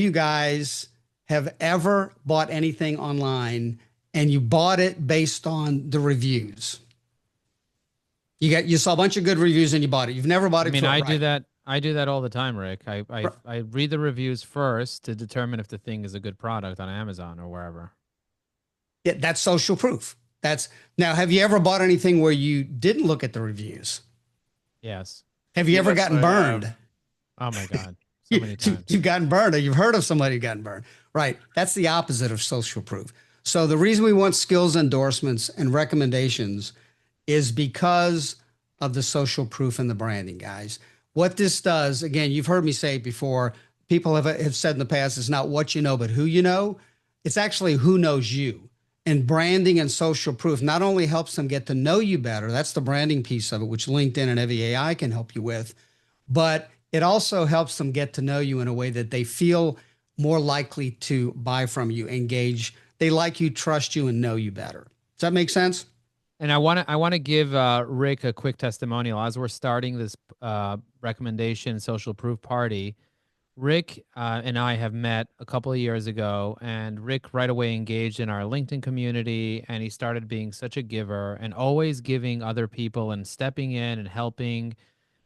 you guys have ever bought anything online and you bought it based on the reviews? You saw a bunch of good reviews and you bought it. You've never bought I it mean, for it, I do right? that. I do that all the time, Rick. I read the reviews first to determine if the thing is a good product on Amazon or wherever. Yeah, that's social proof. That's now, have you ever bought anything where you didn't look at the reviews? Yes. Have you ever Yes, gotten I have. burned? Oh my God. So many times. You've gotten burned or you've heard of somebody who gotten burned. Right. That's the opposite of social proof. So the reason we want skills endorsements and recommendations is because of the social proof and the branding, guys. What this does, again, you've heard me say it before. People have said in the past, it's not what you know, but who you know. It's actually who knows you. And branding and social proof not only helps them get to know you better, that's the branding piece of it, which LinkedIn and evyAI can help you with, but it also helps them get to know you in a way that they feel more likely to buy from you, engage. They like you, trust you, and know you better. Does that make sense? And I want to give Rick a quick testimonial as we're starting this recommendation social proof party. Rick and I have met a couple of years ago, and Rick right away engaged in our LinkedIn community, and he started being such a giver and always giving other people and stepping in and helping.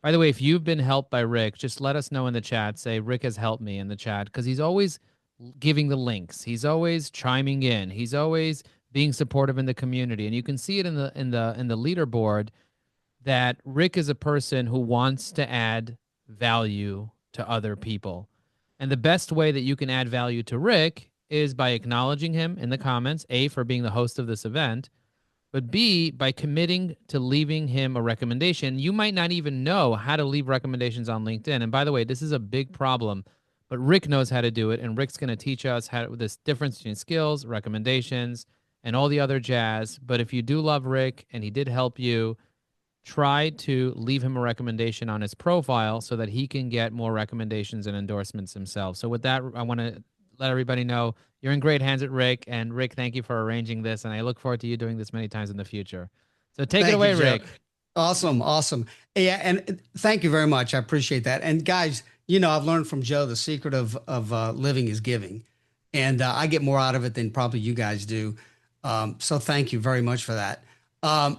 By the way, if you've been helped by Rick, just let us know in the chat. Say Rick has helped me in the chat because he's always giving the links. He's always chiming in. He's always being supportive in the community, and you can see it in the leaderboard that Rick is a person who wants to add value to other people. And the best way that you can add value to Rick is by acknowledging him in the comments, A, for being the host of this event, but B, by committing to leaving him a recommendation. You might not even know how to leave recommendations on LinkedIn. And by the way, this is a big problem, but Rick knows how to do it. And Rick's going to teach us how this difference between skills, recommendations, and all the other jazz. But if you do love Rick and he did help you, try to leave him a recommendation on his profile so that he can get more recommendations and endorsements himself. So with that, I want to let everybody know you're in great hands at Rick. And Rick, thank you for arranging this. And I look forward to you doing this many times in the future. So take it away, Rick. Awesome. Awesome. Yeah. And thank you very much. I appreciate that. And guys, I've learned from Joe, the secret of living is giving. And I get more out of it than probably you guys do. So thank you very much for that. I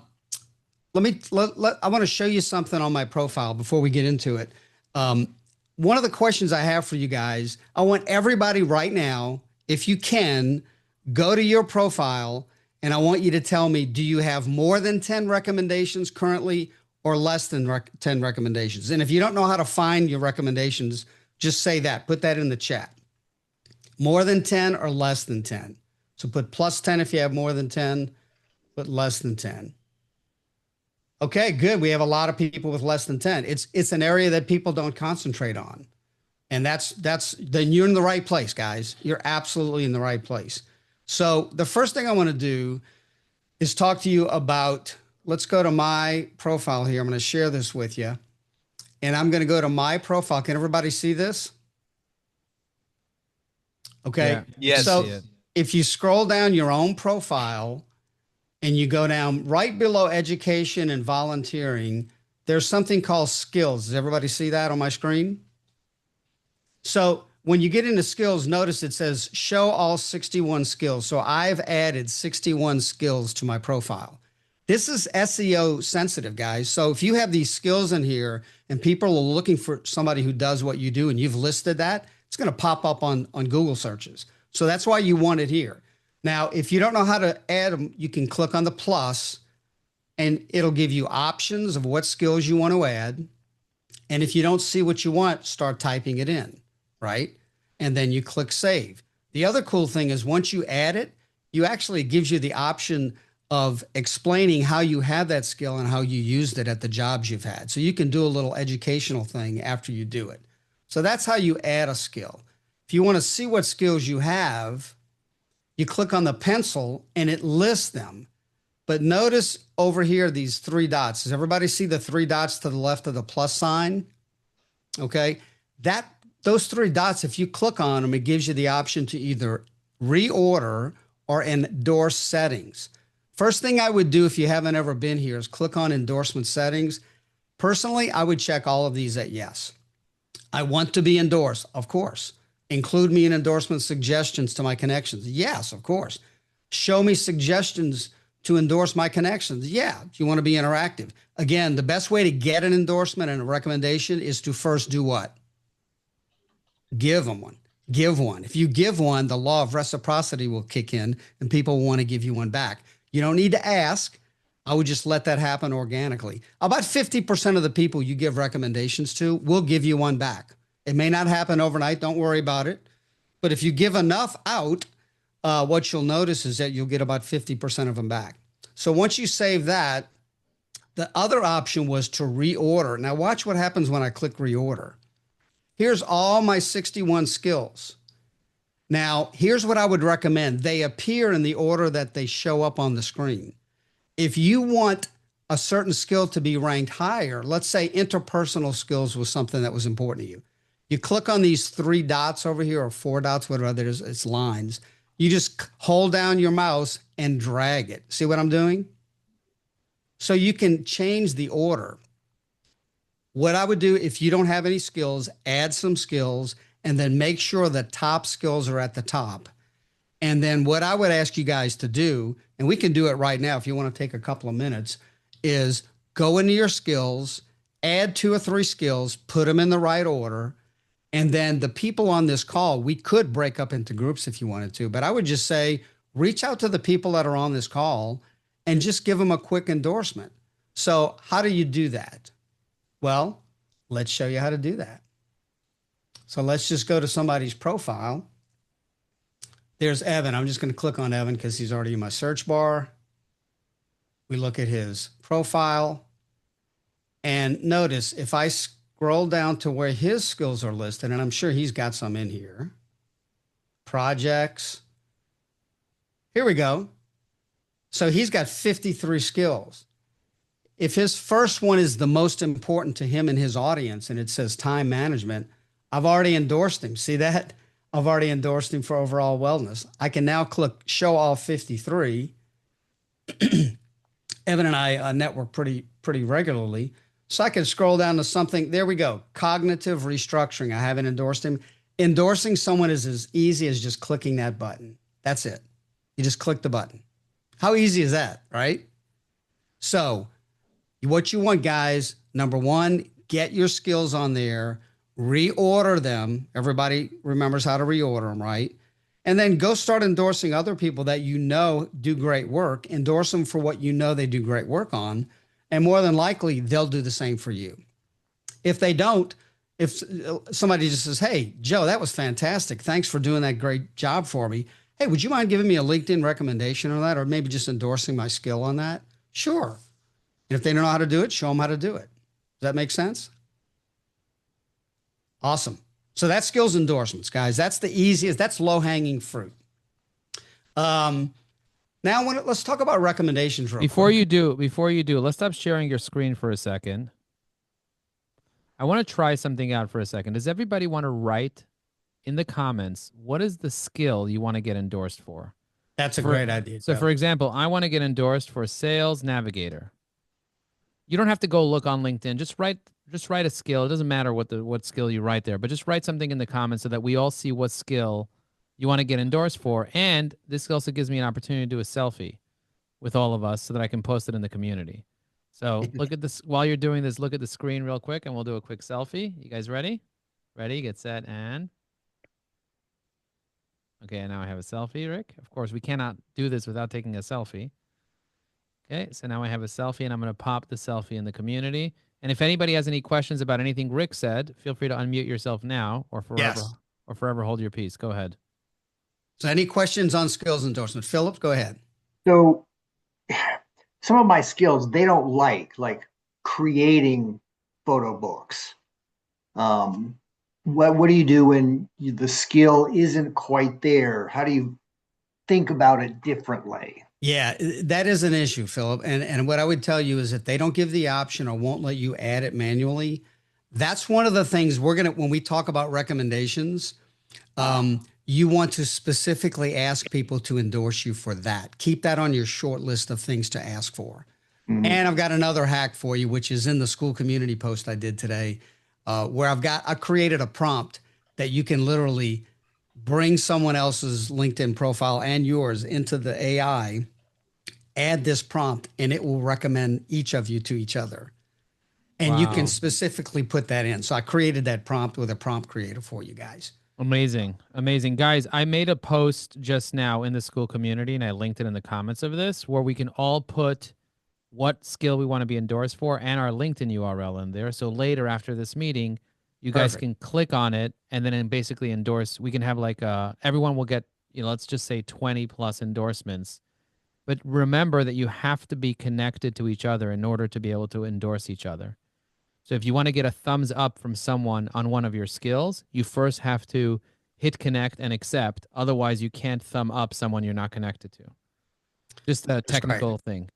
want to show you something on my profile before we get into it. One of the questions I have for you guys, I want everybody right now, if you can, go to your profile and I want you to tell me, do you have more than 10 recommendations currently or less than 10 recommendations? And if you don't know how to find your recommendations, just say that. Put that in the chat. More than 10 or less than 10. So put plus 10 if you have more than 10, put less than 10. Okay, good. We have a lot of people with less than 10. It's an area that people don't concentrate on. And then you're in the right place, guys. You're absolutely in the right place. So the first thing I want to do is talk to you about, let's go to my profile here. I'm going to share this with you. And I'm going to go to my profile. Can everybody see this? Okay. Yeah, Yes. So if you scroll down your own profile, and you go down right below education and volunteering, there's something called skills. Does everybody see that on my screen? So when you get into skills, notice it says show all 61 skills. So I've added 61 skills to my profile. This is SEO sensitive, guys. So if you have these skills in here and people are looking for somebody who does what you do and you've listed that, it's going to pop up on Google searches. So that's why you want it here. Now, if you don't know how to add them, you can click on the plus and it'll give you options of what skills you want to add. And if you don't see what you want, start typing it in, right? And then you click save. The other cool thing is once you add it, you actually gives you the option of explaining how you have that skill and how you used it at the jobs you've had. So you can do a little educational thing after you do it. So that's how you add a skill. If you want to see what skills you have, you click on the pencil and it lists them. But notice over here, these three dots. Does everybody see the three dots to the left of the plus sign? Okay. Those three dots, if you click on them, it gives you the option to either reorder or endorse settings. First thing I would do if you haven't ever been here is click on endorsement settings. Personally, I would check all of these at yes. I want to be endorsed, of course. Include me in endorsement suggestions to my connections. Yes, of course. Show me suggestions to endorse my connections. Yeah. Do you want to be interactive? Again, the best way to get an endorsement and a recommendation is to first do what? Give them one. Give one. If you give one, the law of reciprocity will kick in and people will want to give you one back. You don't need to ask. I would just let that happen organically. About 50% of the people you give recommendations to will give you one back. It may not happen overnight. Don't worry about it. But if you give enough out, what you'll notice is that you'll get about 50% of them back. So once you save that, the other option was to reorder. Now watch what happens when I click reorder. Here's all my 61 skills. Now, here's what I would recommend. They appear in the order that they show up on the screen. If you want a certain skill to be ranked higher, let's say interpersonal skills was something that was important to you. You click on these 3 dots over here, or 4 dots, whatever it is, it's lines. You just hold down your mouse and drag it. See what I'm doing? So you can change the order. What I would do, if you don't have any skills, add some skills and then make sure the top skills are at the top. And then what I would ask you guys to do, and we can do it right now if you want to take a couple of minutes, is go into your skills, add 2 or 3 skills, put them in the right order. And then the people on this call, we could break up into groups if you wanted to, but I would just say, reach out to the people that are on this call and just give them a quick endorsement. So how do you do that? Well, let's show you how to do that. So let's just go to somebody's profile. There's Evan. I'm just going to click on Evan because he's already in my search bar. We look at his profile. And notice if I scroll down to where his skills are listed, and I'm sure he's got some in here. Projects. Here we go. So he's got 53 skills. If his first one is the most important to him and his audience, and it says time management, I've already endorsed him. See that? I've already endorsed him for overall wellness. I can now click show all 53. Evan and I network pretty regularly. So I can scroll down to something. There we go. Cognitive restructuring. I haven't endorsed him. Endorsing someone is as easy as just clicking that button. That's it. You just click the button. How easy is that, right? So what you want, guys, number one, get your skills on there, reorder them. Everybody remembers how to reorder them, right? And then go start endorsing other people that you know do great work. Endorse them for what you know they do great work on. And more than likely, they'll do the same for you. If they don't, if somebody just says, hey, Joe, that was fantastic. Thanks for doing that great job for me. Hey, would you mind giving me a LinkedIn recommendation on that, or maybe just endorsing my skill on that? Sure. And if they don't know how to do it, show them how to do it. Does that make sense? Awesome. So that's skills endorsements, guys. That's the easiest. That's low-hanging fruit. Now, let's talk about recommendations. Before you do, let's stop sharing your screen for a second. I want to try something out for a second. Does everybody want to write in the comments what is the skill you want to get endorsed for? That's a great idea. So, for example, I want to get endorsed for Sales Navigator. You don't have to go look on LinkedIn. Just write a skill. It doesn't matter what skill you write there, but just write something in the comments so that we all see what skill you want to get endorsed for. And this also gives me an opportunity to do a selfie with all of us so that I can post it in the community. So look at this. While you're doing this, look at the screen real quick and we'll do a quick selfie. You guys ready? Ready, get set, and... Okay, now I have a selfie, Rick. Of course, we cannot do this without taking a selfie. Okay, so now I have a selfie and I'm going to pop the selfie in the community. And if anybody has any questions about anything Rick said, feel free to unmute yourself now or forever hold your peace. Go ahead. So any questions on skills endorsement? Philip, go ahead. So some of my skills, they don't like creating photo books. What do you do when the skill isn't quite there? How do you think about it differently? Yeah, that is an issue, Philip. And what I would tell you is if they don't give the option or won't let you add it manually, that's one of the things when we talk about recommendations, you want to specifically ask people to endorse you for that. Keep that on your short list of things to ask for. Mm-hmm. And I've got another hack for you, which is in the school community post I did today, where I created a prompt that you can literally bring someone else's LinkedIn profile and yours into the AI, add this prompt, and it will recommend each of you to each other. And you can Wow. specifically put that in. So I created that prompt with a prompt creator for you guys. Amazing. Amazing. Guys, I made a post just now in the school community and I linked it in the comments of this where we can all put what skill we want to be endorsed for and our LinkedIn URL in there. So later after this meeting, you guys Perfect. can click on it and then basically endorse. We can have like everyone will get, let's just say 20 plus endorsements. But remember that you have to be connected to each other in order to be able to endorse each other. So if you want to get a thumbs up from someone on one of your skills, you first have to hit connect and accept. Otherwise, you can't thumb up someone you're not connected to. Just a That's great. technical thing.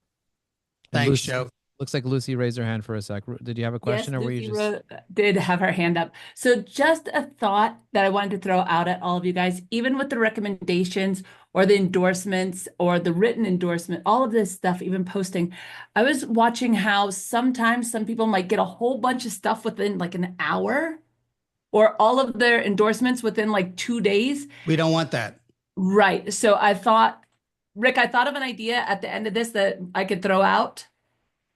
And Thanks, Lucy, Joe. looks like Lucy raised her hand for a sec. Did you have a Yes, question or were you Lucy just... did have her hand up. So just a thought that I wanted to throw out at all of you guys, even with the recommendations or the endorsements or the written endorsement, all of this stuff, even posting, I was watching how sometimes some people might get a whole bunch of stuff within like an hour or all of their endorsements within like 2 days. We don't want that. Right. So I thought, Rick, I thought of an idea at the end of this that I could throw out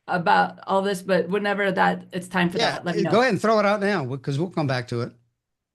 about all this, but whenever that it's time for that, let me know. Go ahead and throw it out now because we'll come back to it.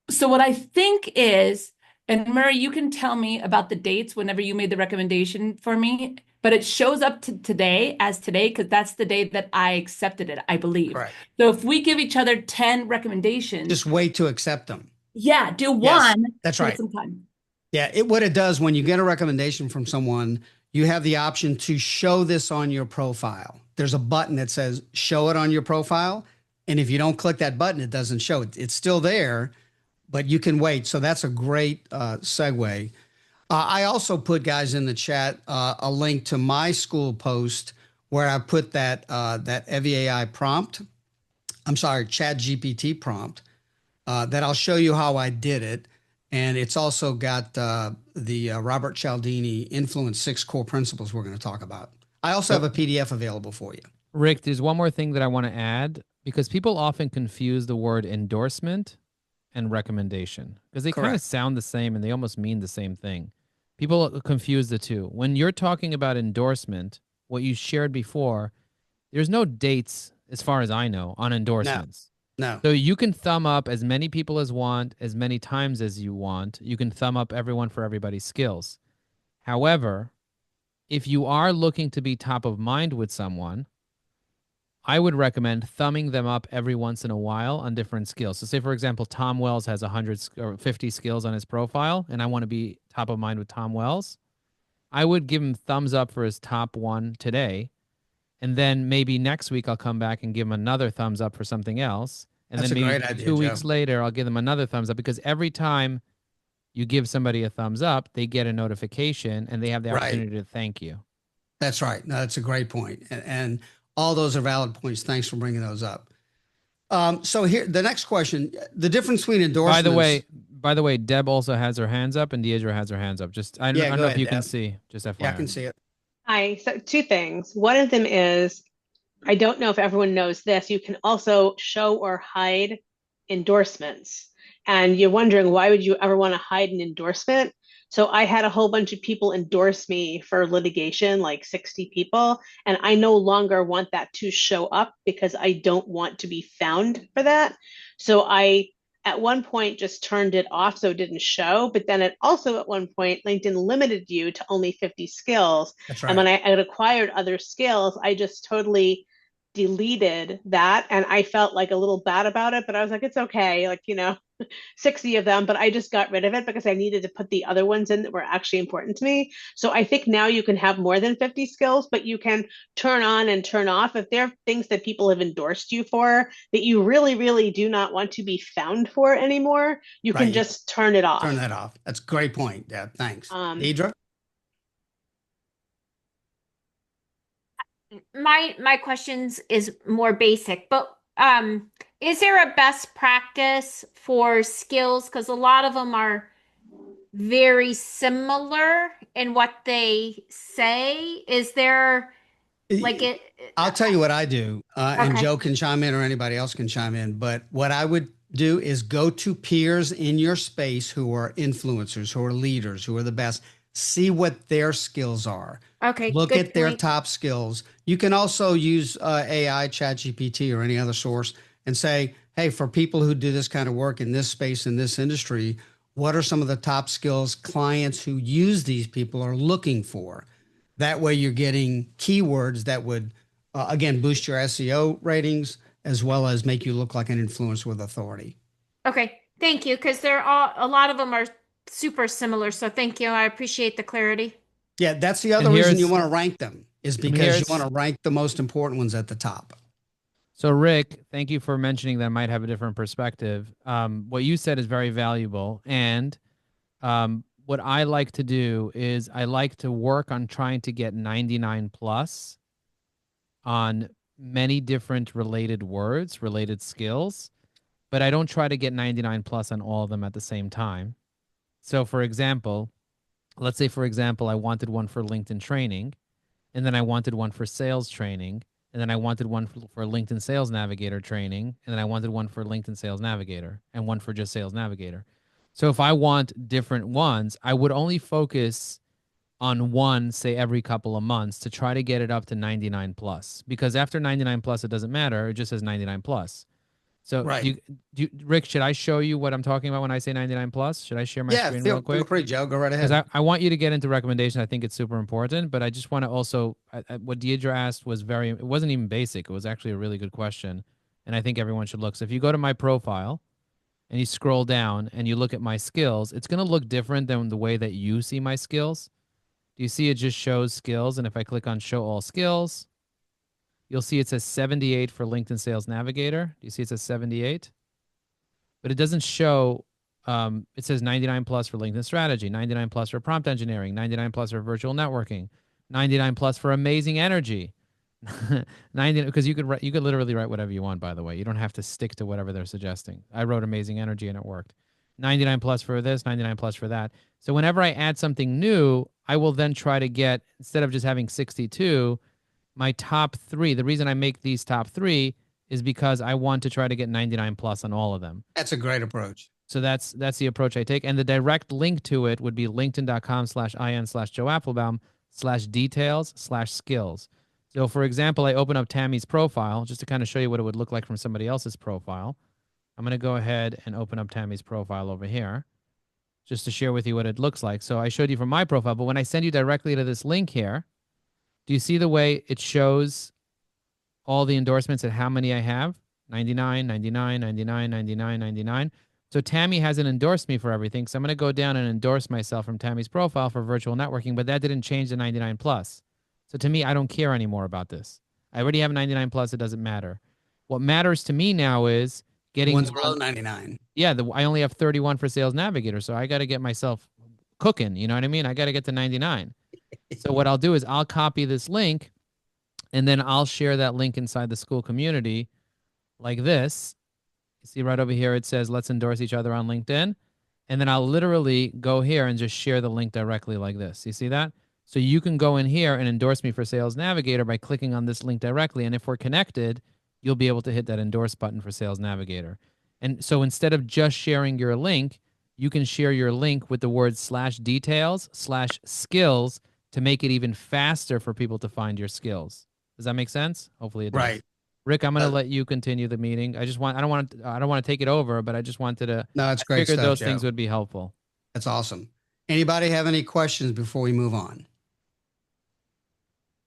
So what I think is, and Murray, you can tell me about the dates whenever you made the recommendation for me, but it shows up to today as today because that's the day that I accepted it, I believe. Correct. So if we give each other 10 recommendations, Just wait to accept them. Yeah, do Yes, one. that's right. Some time. Yeah, what it does when you get a recommendation from someone, you have the option to show this on your profile. There's a button that says show it on your profile. And if you don't click that button, it doesn't show it. It's still there, but you can wait. So that's a great segue. I also put, guys, in the chat a link to my school post where I put that evyAI prompt. I'm sorry, Chat GPT prompt that I'll show you how I did it. And it's also got the Robert Cialdini Influence 6 core principles we're going to talk about. I also have a PDF available for you. Rick, there's one more thing that I want to add because people often confuse the word endorsement and recommendation because they kind of sound the same and they almost mean the same thing. People confuse the two. When you're talking about endorsement, what you shared before, there's no dates, as far as I know, on endorsements. No. So you can thumb up as many people as want, as many times as you want. You can thumb up everyone for everybody's skills. However, if you are looking to be top of mind with someone, I would recommend thumbing them up every once in a while on different skills. So say, for example, Tom Wells has 100 or 50 skills on his profile, and I want to be top of mind with Tom Wells. I would give him thumbs up for his top one today. And then maybe next week I'll come back and give him another thumbs up for something else. And That's then a maybe great idea, 2 weeks Joe. later, I'll give them another thumbs up because every time you give somebody a thumbs up, they get a notification and they have the opportunity to thank you. That's right. No, that's a great point. And all those are valid points. Thanks for bringing those up. So here, the next question, the difference between endorsements. By the way, Deb also has her hands up and Deidre has her hands up. Just, I don't know if you can see, just FYI. Yeah, I can see it. Hi, so 2 things. One of them is, I don't know if everyone knows this, you can also show or hide endorsements. And you're wondering, why would you ever want to hide an endorsement? So I had a whole bunch of people endorse me for litigation, like 60 people, and I no longer want that to show up because I don't want to be found for that. So I, at one point, just turned it off so it didn't show, but then it also at one point, LinkedIn limited you to only 50 skills. That's right. And when I had acquired other skills, I just totally deleted that. And I felt like a little bad about it, but I was like, it's okay. Like, 60 of them, but I just got rid of it because I needed to put the other ones in that were actually important to me. So I think now you can have more than 50 skills, but you can turn on and turn off. If there are things that people have endorsed you for that you really, really do not want to be found for anymore, you can just turn it off. Turn that off. That's a great point. Yeah, thanks. Deidre? My questions is more basic, but is there a best practice for skills? Because a lot of them are very similar in what they say. Is there like I'll tell you what I do, and Joe can chime in or anybody else can chime in. But what I would do is go to peers in your space who are influencers, who are leaders, who are the best. See what their skills are. Okay, Look good at their point. top skills. You can also use AI, ChatGPT, or any other source and say, hey, for people who do this kind of work in this space, in this industry, what are some of the top skills clients who use these people are looking for? That way you're getting keywords that would, again, boost your SEO ratings as well as make you look like an influencer with authority. Okay, thank you, because they're all, a lot of them are super similar. So thank you. I appreciate the clarity. Yeah, that's the And other reason you here's, want to rank them, is because you here's, want to rank the most important ones at the top. so Rick, thank you for mentioning that I might have a different perspective. What you said is very valuable. And what I like to do is I like to work on trying to get 99 plus on many different related words, related skills, but I don't try to get 99 plus on all of them at the same time. So for example, let's say, for example, I wanted one for LinkedIn training, and then I wanted one for sales training, and then I wanted one for LinkedIn Sales Navigator training, and then I wanted one for LinkedIn Sales Navigator, and one for just Sales Navigator. So if I want different ones, I would only focus on one, say every couple of months, to try to get it up to 99 plus. Because after 99 plus, it doesn't matter. It just says 99 plus. So Right. Rick, should I show you what I'm talking about when I say 99 plus? Should I share my Yeah, screen real quick? feel free, Joe. Go right Because ahead. I want you to get into recommendations. I think it's super important, but I just want to also, what Deidre asked was it wasn't even basic. It was actually a really good question. And I think everyone should look. So if you go to my profile and you scroll down and you look at my skills, it's going to look different than the way that you see my skills. Do you see it just shows skills? And if I click on show all skills, you'll see it says 78 for LinkedIn Sales Navigator. Do you see it says 78? But it doesn't show, it says 99 plus for LinkedIn strategy, 99 plus for prompt engineering, 99 plus for virtual networking, 99 plus for amazing energy. 90, because you could literally write whatever you want, by the way. You don't have to stick to whatever they're suggesting. I wrote amazing energy and it worked. 99 plus for this, 99 plus for that. So whenever I add something new, I will then try to get, instead of just having 62, my top 3. The reason I make these top 3 is because I want to try to get 99 plus on all of them. That's a great approach. So that's the approach I take. And the direct link to it would be linkedin.com/in/Joe Applebaum/details/skills. So for example, I open up Tammy's profile just to kind of show you what it would look like from somebody else's profile. I'm going to go ahead and open up Tammy's profile over here just to share with you what it looks like. So I showed you from my profile, but when I send you directly to this link here, do you see the way it shows all the endorsements and how many I have? 99, 99, 99, 99, 99. So Tammy hasn't endorsed me for everything. So I'm going to go down and endorse myself from Tammy's profile for virtual networking, but that didn't change the 99 plus. So to me, I don't care anymore about this. I already have 99 plus. It doesn't matter. What matters to me now is getting ones below 99. Yeah, I only have 31 for Sales Navigator, so I got to get myself cooking. You know what I mean? I got to get to 99. So what I'll do is I'll copy this link, and then I'll share that link inside the school community like this. You see right over here, it says, let's endorse each other on LinkedIn. And then I'll literally go here and just share the link directly like this. You see that? So you can go in here and endorse me for Sales Navigator by clicking on this link directly. And if we're connected, you'll be able to hit that endorse button for Sales Navigator. And so instead of just sharing your link, you can share your link with the words /details/skills to make it even faster for people to find your skills. Does that make sense? Hopefully it does. Right. Rick, I'm going to let you continue the meeting. I don't want to take it over, but I just wanted to. No, it's great figured stuff, those Joe. things would be helpful. That's awesome. Anybody have any questions before we move on?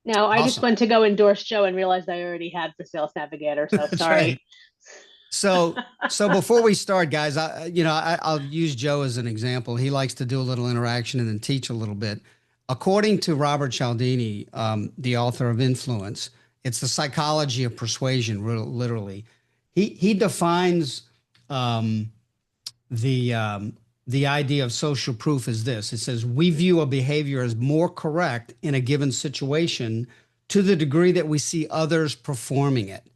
No, I just Awesome. went to go endorse Joe and realized I already had for Sales Navigator. So That's sorry. right. So before we start, guys, I'll use Joe as an example. He likes to do a little interaction and then teach a little bit. According to Robert Cialdini, the author of Influence, it's the psychology of persuasion, literally. He defines the idea of social proof as this. It says, we view a behavior as more correct in a given situation to the degree that we see others performing it.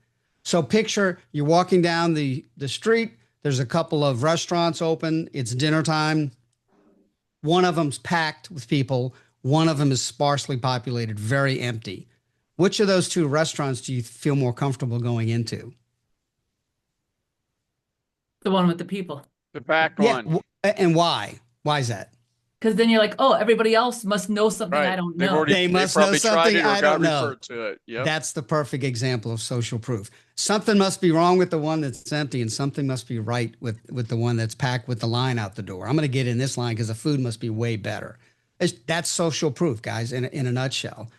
So picture you're walking down the street. There's a couple of restaurants open. It's dinner time. One of them's packed with people. One of them is sparsely populated, very empty. Which of those two restaurants do you feel more comfortable going into? The one with the people. The back Yeah. one. And why? Why is that? Because then you're like, oh, everybody else must know something I Right. don't They've know. already They they must know probably tried something it or I got don't know. referred to it. Yep. That's the perfect example of social proof. Something must be wrong with the one that's empty, and something must be right with the one that's packed with the line out the door. I'm going to get in this line because the food must be way better. That's social proof, guys, in a nutshell.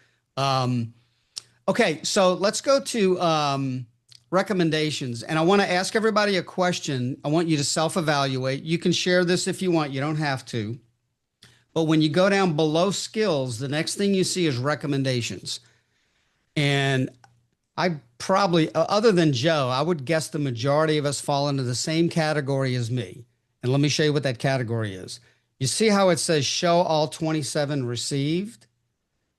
Okay, so let's go to recommendations. And I want to ask everybody a question. I want you to self-evaluate. You can share this if you want. You don't have to. But when you go down below skills, the next thing you see is recommendations. And I probably, other than Joe, I would guess the majority of us fall into the same category as me. And let me show you what that category is. You see how it says show all 27 received?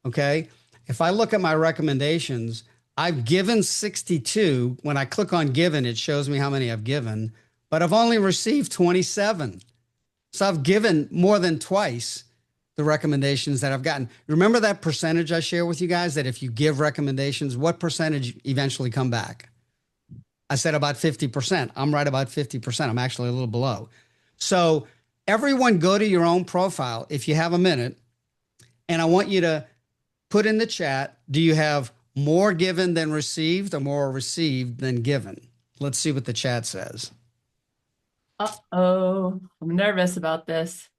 Okay. If I look at my recommendations, I've given 62. When I click on given, it shows me how many I've given, but I've only received 27. So I've given more than twice the recommendations that I've gotten. Remember that percentage I share with you guys, that if you give recommendations, what percentage eventually come back? I said about 50%. I'm right about 50%. I'm actually a little below. So everyone go to your own profile if you have a minute, and I want you to put in the chat, do you have more given than received or more received than given? Let's see what the chat says. Uh-oh, I'm nervous about this.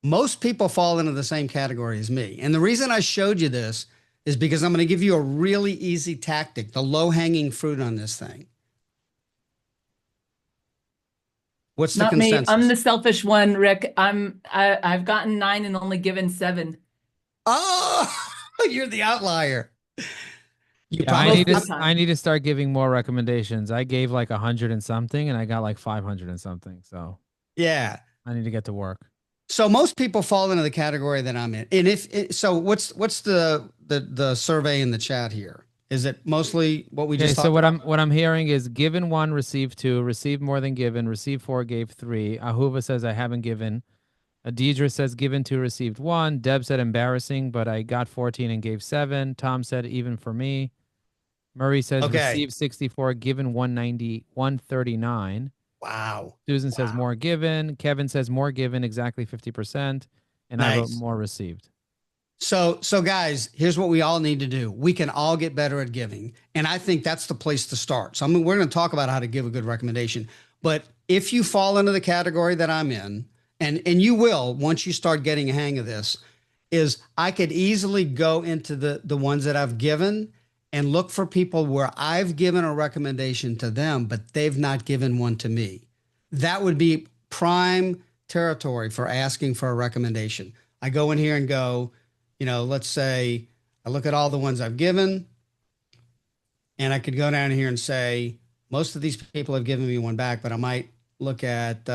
Most people fall into the same category as me. And the reason I showed you this is because I'm going to give you a really easy tactic, the low-hanging fruit on this thing. What's the Not me. consensus? I'm the selfish one, Rick. I've gotten 9 and only given 7. Oh, you're the outlier. Yeah, I need to start giving more recommendations. I gave like 100 and something, and I got like 500 and something. So yeah, I need to get to work. So most people fall into the category that I'm in. And what's the survey in the chat here? Is it mostly what we just talked about? So what I'm hearing is given 1, received 2, received more than given, received 4, gave 3. Ahuva says I haven't given. Deidre says given 2, received 1. Deb said embarrassing, but I got 14 and gave 7. Tom said even for me. Murray says received 64, given 190, 139. Wow. Susan says more given. Kevin says more given, exactly 50%. And I wrote more received. So guys, here's what we all need to do. We can all get better at giving. And I think that's the place to start. So we're going to talk about how to give a good recommendation. But if you fall into the category that I'm in, and you will once you start getting a hang of this, is I could easily go into the ones that I've given and look for people where I've given a recommendation to them, but they've not given one to me. That would be prime territory for asking for a recommendation. I go in here and go, let's say I look at all the ones I've given, and I could go down here and say, most of these people have given me one back, but I might look at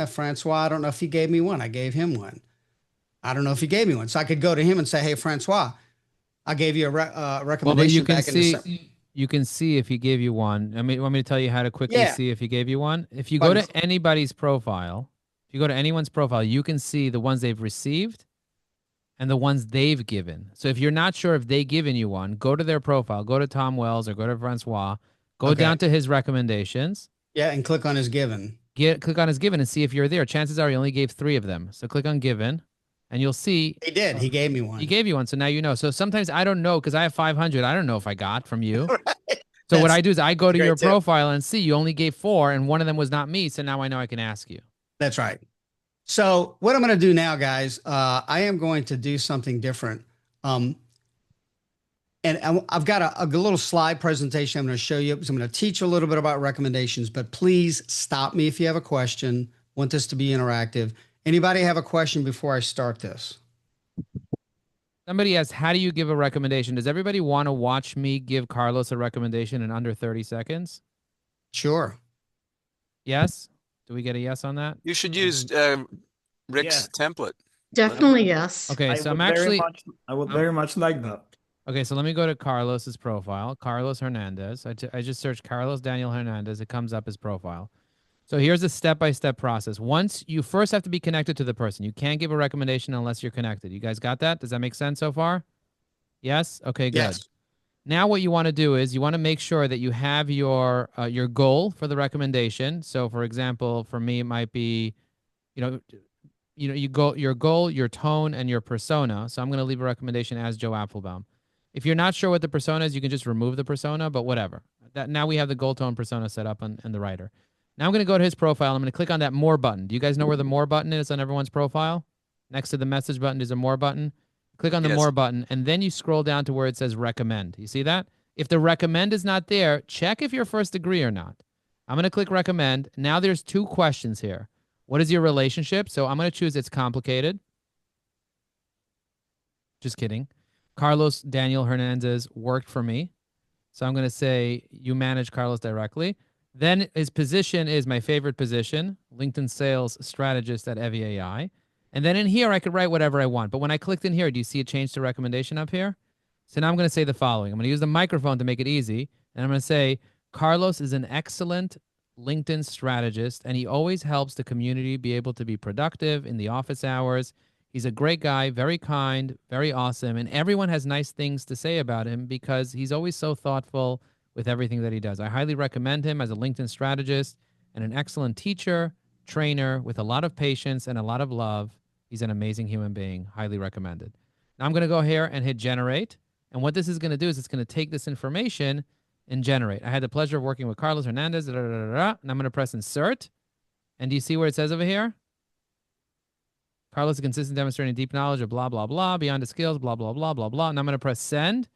Francois. I don't know if he gave me one. I gave him one. I don't know if he gave me one. So I could go to him and say, hey, Francois, I gave you a recommendation. Well, you can see if he gave you one. I mean, want me to tell you how to quickly see if he gave you one? If you go to anybody's profile, if you go to anyone's profile, you can see the ones they've received and the ones they've given. So if you're not sure if they've given you one, go to their profile, go to Tom Wells or go to Francois, go down to his recommendations. Yeah, and click on his given. Click on his given and see if you're there. Chances are he only gave 3 of them. So click on given. And you'll see. He did. He gave me one. He gave you one. So now you know. So sometimes I don't know because I have 500. I don't know if I got from you. Right. So what I do is I go to your profile and see you only gave 4 and one of them was not me. So now I know I can ask you. That's right. So what I'm going to do now, guys, I am going to do something different. And I've got a little slide presentation I'm going to show you. So I'm going to teach a little bit about recommendations, but please stop me if you have a question. Want this to be interactive. Anybody have a question before I start this? Somebody asks, how do you give a recommendation? Does everybody want to watch me give Carlos a recommendation in under 30 seconds? Sure. Yes? Do we get a yes on that? You should use Rick's template. Definitely yes. Okay, so I would very much like that. Okay, so let me go to Carlos's profile. Carlos Hernandez. I just searched Carlos Daniel Hernandez. It comes up his profile. So here's a step-by-step process. Once you first have to be connected to the person. You can't give a recommendation unless you're connected. You guys got that? Does that make sense so far? Yes? Okay, good. Yes. Now what you want to do is you want to make sure that you have your goal for the recommendation. So for example, for me, it might be, you know, your goal, your tone, and your persona. So I'm going to leave a recommendation as Joe Applebaum. If you're not sure what the persona is, you can just remove the persona, but whatever. That now we have the goal, tone, persona set up on the writer. Now I'm going to go to his profile. I'm going to click on that more button. Do you guys know where the more button is on everyone's profile? Next to the message button is a more button. Click on the more button, and then you scroll down to where it says recommend. You see that? If the recommend is not there, check if you're first degree or not. I'm going to click recommend. Now there's 2 questions here. What is your relationship? So I'm going to choose it's complicated. Just kidding. Carlos Daniel Hernandez worked for me. So I'm going to say you manage Carlos directly. Then his position is my favorite position, LinkedIn sales strategist at evyAI. And then in here, I could write whatever I want. But when I clicked in here, do you see it change to recommendation up here? So now I'm going to say the following. I'm going to use the microphone to make it easy. And I'm going to say, Carlos is an excellent LinkedIn strategist, and he always helps the community be able to be productive in the office hours. He's a great guy, very kind, very awesome, and everyone has nice things to say about him because he's always so thoughtful with everything that he does. I highly recommend him as a LinkedIn strategist and an excellent teacher, trainer with a lot of patience and a lot of love. He's an amazing human being, highly recommended. Now I'm going to go here and hit generate, and what this is going to do is it's going to take this information and generate. I had the pleasure of working with Carlos Hernandez, and I'm going to press insert. And do you see where it says over here? Carlos is consistent, demonstrating deep knowledge of blah, blah, blah, beyond his skills, blah, blah, blah, blah, blah. And I'm going to press send.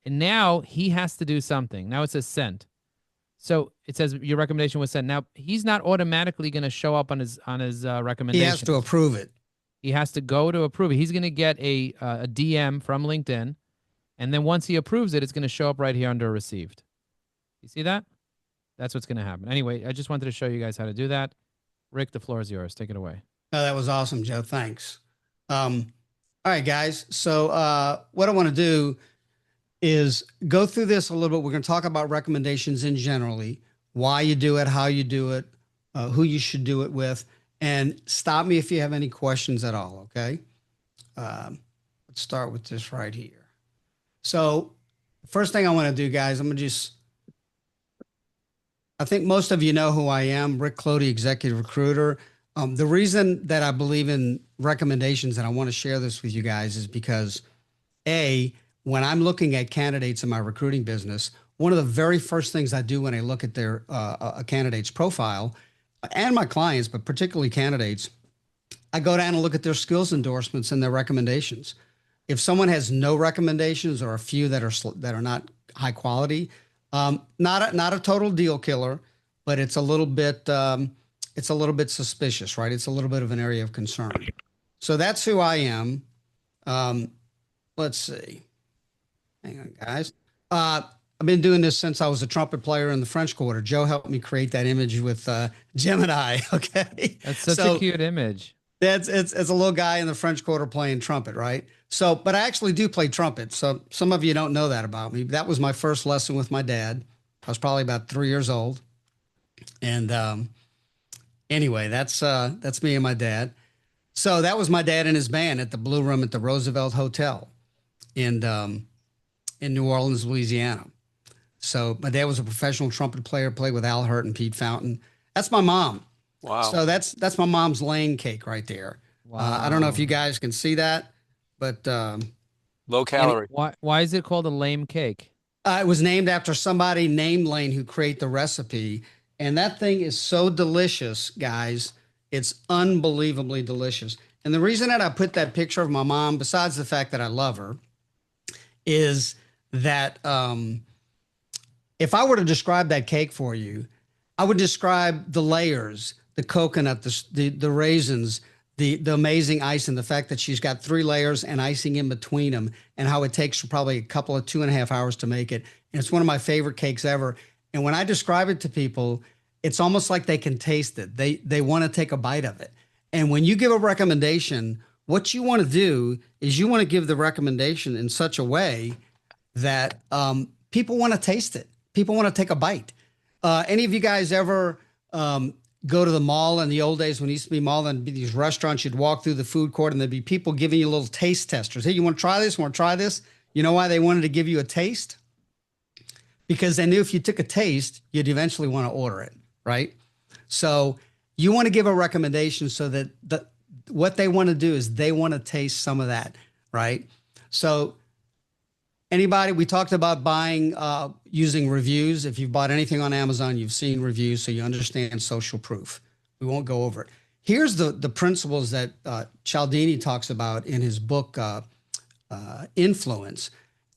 And now he has to do something. Now it says send. So it says your recommendation was sent. Now he's not automatically going to show up on his recommendation. He has to approve it. He has to go to approve it. He's going to get a DM from LinkedIn. And then once he approves it, it's going to show up right here under received. You see that? That's what's going to happen. Anyway, I just wanted to show you guys how to do that. Rick, the floor is yours. Take it away. Oh, that was awesome, Joe. Thanks. All right, guys. So what I want to do is go through this a little bit. We're going to talk about recommendations in generally, why you do it, how you do it, who you should do it with, and stop me if you have any questions at all, okay? Let's start with this right here. So first thing I want to do, guys, I think most of you know who I am, Rick Kloete, executive recruiter. The reason that I believe in recommendations and I want to share this with you guys is because, when I'm looking at candidates in my recruiting business, one of the very first things I do when I look at their a candidate's profile and my clients, but particularly candidates, I go down and look at their skills endorsements and their recommendations. If someone has no recommendations or a few that are not high quality, not a total deal killer, but it's a little bit suspicious, right? It's a little bit of an area of concern. So that's who I am. Let's see. Hang on, guys. I've been doing this since I was a trumpet player in the French Quarter. Joe helped me create that image with Gemini. Okay, that's such a cute image. It's a little guy in the French Quarter playing trumpet, right? So, but I actually do play trumpet. So some of you don't know that about me. That was my first lesson with my dad. I was probably about 3 years old. And anyway, that's me and my dad. So that was my dad and his band at the Blue Room at the Roosevelt Hotel in New Orleans, Louisiana. So my dad was a professional trumpet player, played with Al Hurt and Pete Fountain. That's my mom. Wow. So that's my mom's laying cake right there. Wow. I don't know if you guys can see that, but low calorie. Why is it called a lame cake? It was named after somebody named Lane who created the recipe. And that thing is so delicious, guys. It's unbelievably delicious. And the reason that I put that picture of my mom, besides the fact that I love her, is that if I were to describe that cake for you, I would describe the layers, the coconut, the raisins, the amazing ice, and the fact that she's got 3 layers and icing in between them, and how it takes probably a couple of 2.5 hours to make it. And it's one of my favorite cakes ever. And when I describe it to people, it's almost like they can taste it. They want to take a bite of it. And when you give a recommendation, what you want to do is you want to give the recommendation in such a way that people want to taste it. People want to take a bite. Any of you guys ever go to the mall in the old days when it used to be mall and be these restaurants, you'd walk through the food court and there'd be people giving you little taste testers. Hey, you want to try this? Want to try this? You know why they wanted to give you a taste? because they knew if you took a taste, you'd eventually want to order it, right? So you want to give a recommendation so that what they want to do is they want to taste some of that, right? So anybody, we talked about buying, using reviews. If you've bought anything on Amazon, you've seen reviews, so you understand social proof. We won't go over it. Here's the principles that Cialdini talks about in his book, Influence.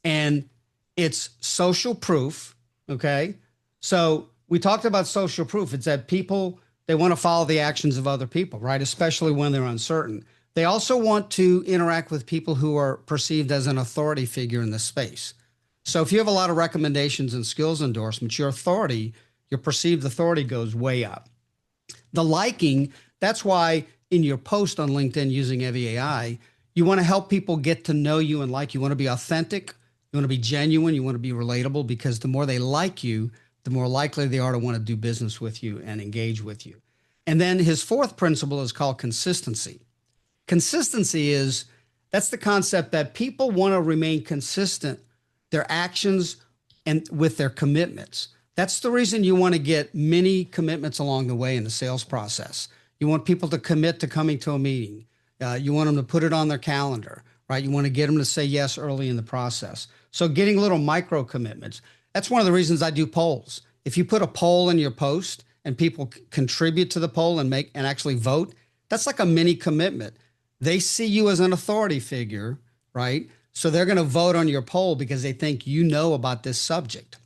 And it's social proof, okay? So we talked about social proof. It's that people, they want to follow the actions of other people, right? Especially when they're uncertain. They also want to interact with people who are perceived as an authority figure in the space. So if you have a lot of recommendations and skills endorsements, your authority, your perceived authority goes way up. The liking, that's why in your post on LinkedIn using evyAI, you want to help people get to know you and like you. You want to be authentic, you want to be genuine, you want to be relatable, because the more they like you, the more likely they are to want to do business with you and engage with you. And then his fourth principle is called consistency. Consistency is, that's the concept that people want to remain consistent, their actions and with their commitments. That's the reason you want to get many commitments along the way in the sales process. You want people to commit to coming to a meeting. You want them to put it on their calendar, right? You want to get them to say yes early in the process. So getting little micro commitments. That's one of the reasons I do polls. If you put a poll in your post and people contribute to the poll and actually vote, that's like a mini commitment. They see you as an authority figure, right? So they're going to vote on your poll because they think you know about this subject.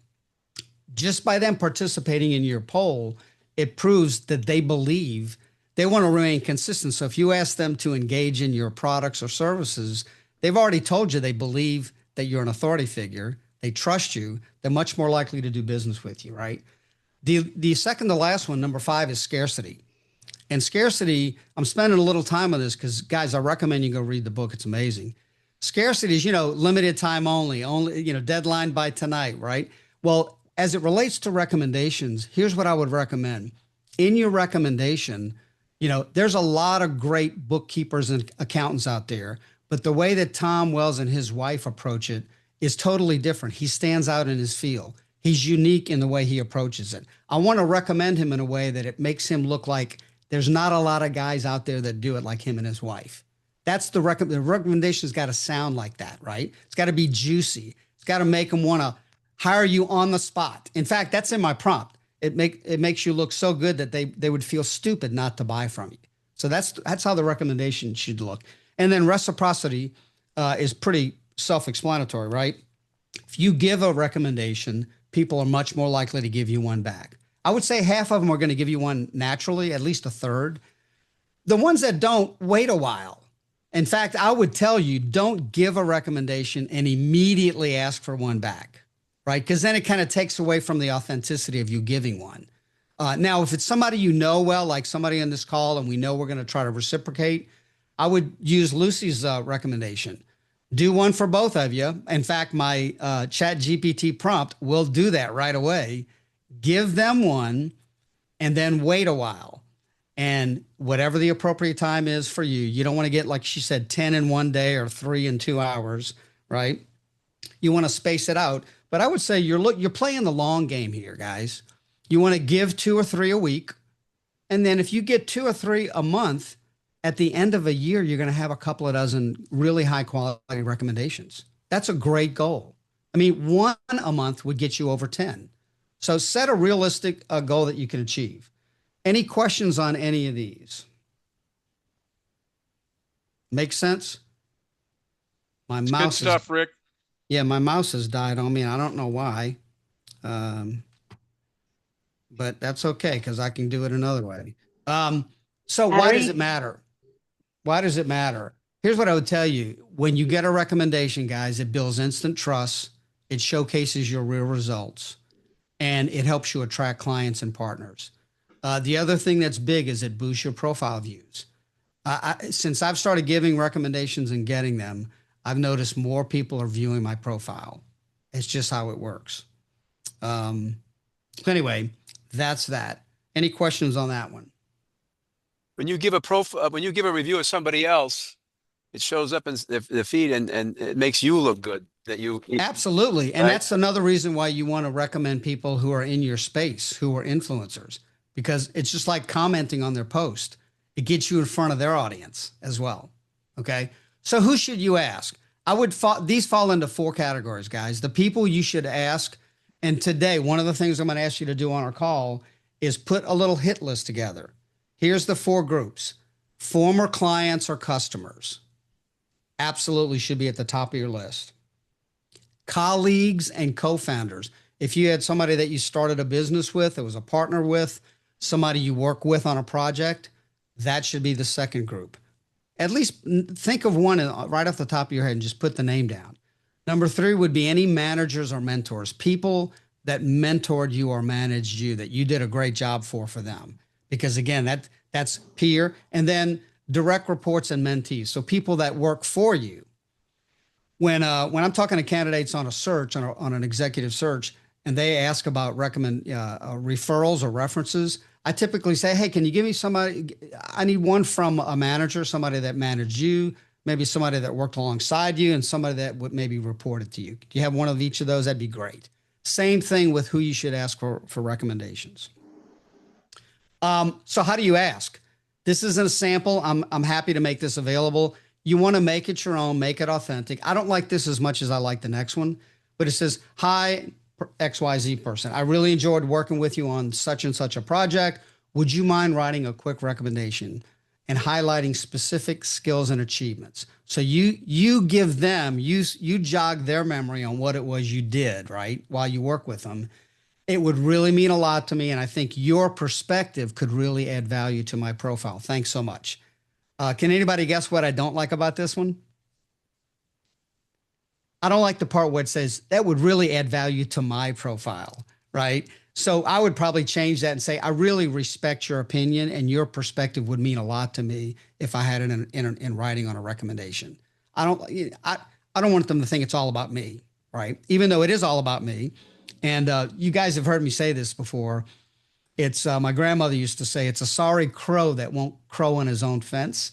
Just by them participating in your poll, it proves that they believe, they want to remain consistent. So if you ask them to engage in your products or services, they've already told you they believe that you're an authority figure. They trust you. They're much more likely to do business with you, right? The second to last one, number 5, is scarcity. And scarcity, I'm spending a little time on this because, guys, I recommend you go read the book. It's amazing. Scarcity is, limited time only, deadline by tonight, right? Well, as it relates to recommendations, here's what I would recommend. In your recommendation, there's a lot of great bookkeepers and accountants out there, but the way that Tom Wells and his wife approach it is totally different. He stands out in his field. He's unique in the way he approaches it. I want to recommend him in a way that it makes him look like there's not a lot of guys out there that do it like him and his wife. That's the recommendation's got to sound like that, right? It's got to be juicy. It's got to make them want to hire you on the spot. In fact, that's in my prompt. It makes you look so good that they would feel stupid not to buy from you. So that's how the recommendation should look. And then reciprocity is pretty self-explanatory, right? If you give a recommendation, people are much more likely to give you one back. I would say half of them are going to give you one naturally, at least a third. The ones that don't, wait a while. In fact, I would tell you, don't give a recommendation and immediately ask for one back, right? Because then it kind of takes away from the authenticity of you giving one. Now, if it's somebody you know well, like somebody on this call, and we know we're going to try to reciprocate, I would use Lucy's recommendation. Do one for both of you. In fact, my Chat GPT prompt will do that right away. Give them one and then wait a while. And whatever the appropriate time is for you, you don't want to get, like she said, 10 in one day or 3 in 2 hours, right? You want to space it out. But I would say you're playing the long game here, guys. You want to give 2 or 3 a week. And then if you get 2 or 3 a month, at the end of a year, you're going to have a couple of dozen really high quality recommendations. That's a great goal. I mean, 1 a month would get you over 10. So set a realistic goal that you can achieve. Any questions on any of these? Make sense? My It's mouse good stuff, Rick. Yeah, my mouse has died on me, and I don't know why. But that's okay, because I can do it another way. So why does it matter? Why does it matter? Here's what I would tell you. When you get a recommendation, guys, it builds instant trust. It showcases your real results, and it helps you attract clients and partners. The other thing that's big is it boosts your profile views. Since I've started giving recommendations and getting them, I've noticed more people are viewing my profile. It's just how it works. Anyway, that's that. Any questions on that one? When you give when you give a review of somebody else, it shows up in the feed and it makes you look good. that you Absolutely. And right? that's another reason why you want to recommend people who are in your space, who are influencers, because it's just like commenting on their post. It gets you in front of their audience as well. Okay. So who should you ask? These fall into 4 categories, guys. The people you should ask. And today, one of the things I'm going to ask you to do on our call is put a little hit list together. Here's the 4 groups: former clients or customers. Absolutely should be at the top of your list. Colleagues and co-founders. If you had somebody that you started a business with, that was a partner with, somebody you work with on a project, that should be the second group. At least think of one right off the top of your head and just put the name down. Number 3 would be any managers or mentors, people that mentored you or managed you, that you did a great job for them. Because again, that's peer. And then direct reports and mentees. So people that work for you. When I'm talking to candidates on a search, on an executive search, and they ask about referrals or references, I typically say, hey, can you give me somebody? I need one from a manager, somebody that managed you, maybe somebody that worked alongside you, and somebody that would maybe reported to you. Do you have one of each of those? That'd be great. Same thing with who you should ask for recommendations. So how do you ask? This isn't a sample. I'm happy to make this available. You want to make it your own, make it authentic. I don't like this as much as I like the next one, but it says, hi, XYZ person. I really enjoyed working with you on such and such a project. Would you mind writing a quick recommendation and highlighting specific skills and achievements? So you give them, you jog their memory on what it was you did, right, while you work with them. It would really mean a lot to me, and I think your perspective could really add value to my profile. Thanks so much. Can anybody guess what I don't like about this one? I don't like the part where it says that would really add value to my profile, right? So I would probably change that and say, I really respect your opinion, and your perspective would mean a lot to me if I had it in writing on a recommendation. I don't want them to think it's all about me, right? Even though it is all about me. And you guys have heard me say this before. It's my grandmother used to say, it's a sorry crow that won't crow on his own fence.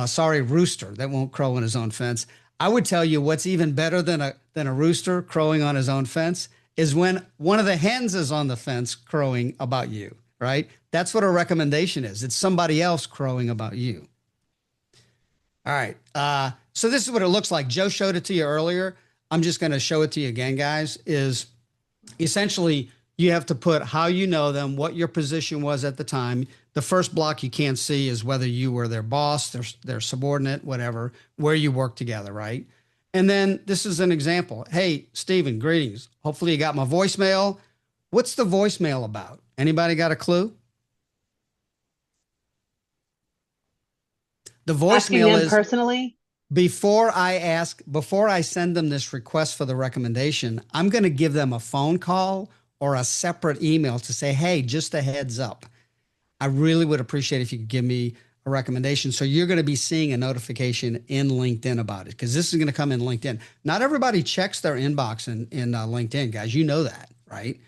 Sorry rooster that won't crow on his own fence. I would tell you what's even better than a rooster crowing on his own fence is when one of the hens is on the fence crowing about you, right? That's what a recommendation is. It's somebody else crowing about you. All right. So this is what it looks like. Joe showed it to you earlier. I'm just going to show it to you again, guys, is essentially you have to put how you know them, what your position was at the time. The first block you can't see is whether you were their boss, their subordinate, whatever, where you work together, right? And then this is an example. Hey, Stephen, greetings. Hopefully you got my voicemail. What's the voicemail about? Anybody got a clue? The Asking voicemail them is personally. before I send them this request for the recommendation, I'm going to give them a phone call or a separate email to say, hey, just a heads up. I really would appreciate if you could give me a recommendation. So you're going to be seeing a notification in LinkedIn about it, because this is going to come in LinkedIn. Not everybody checks their inbox in LinkedIn, guys. You know that, right?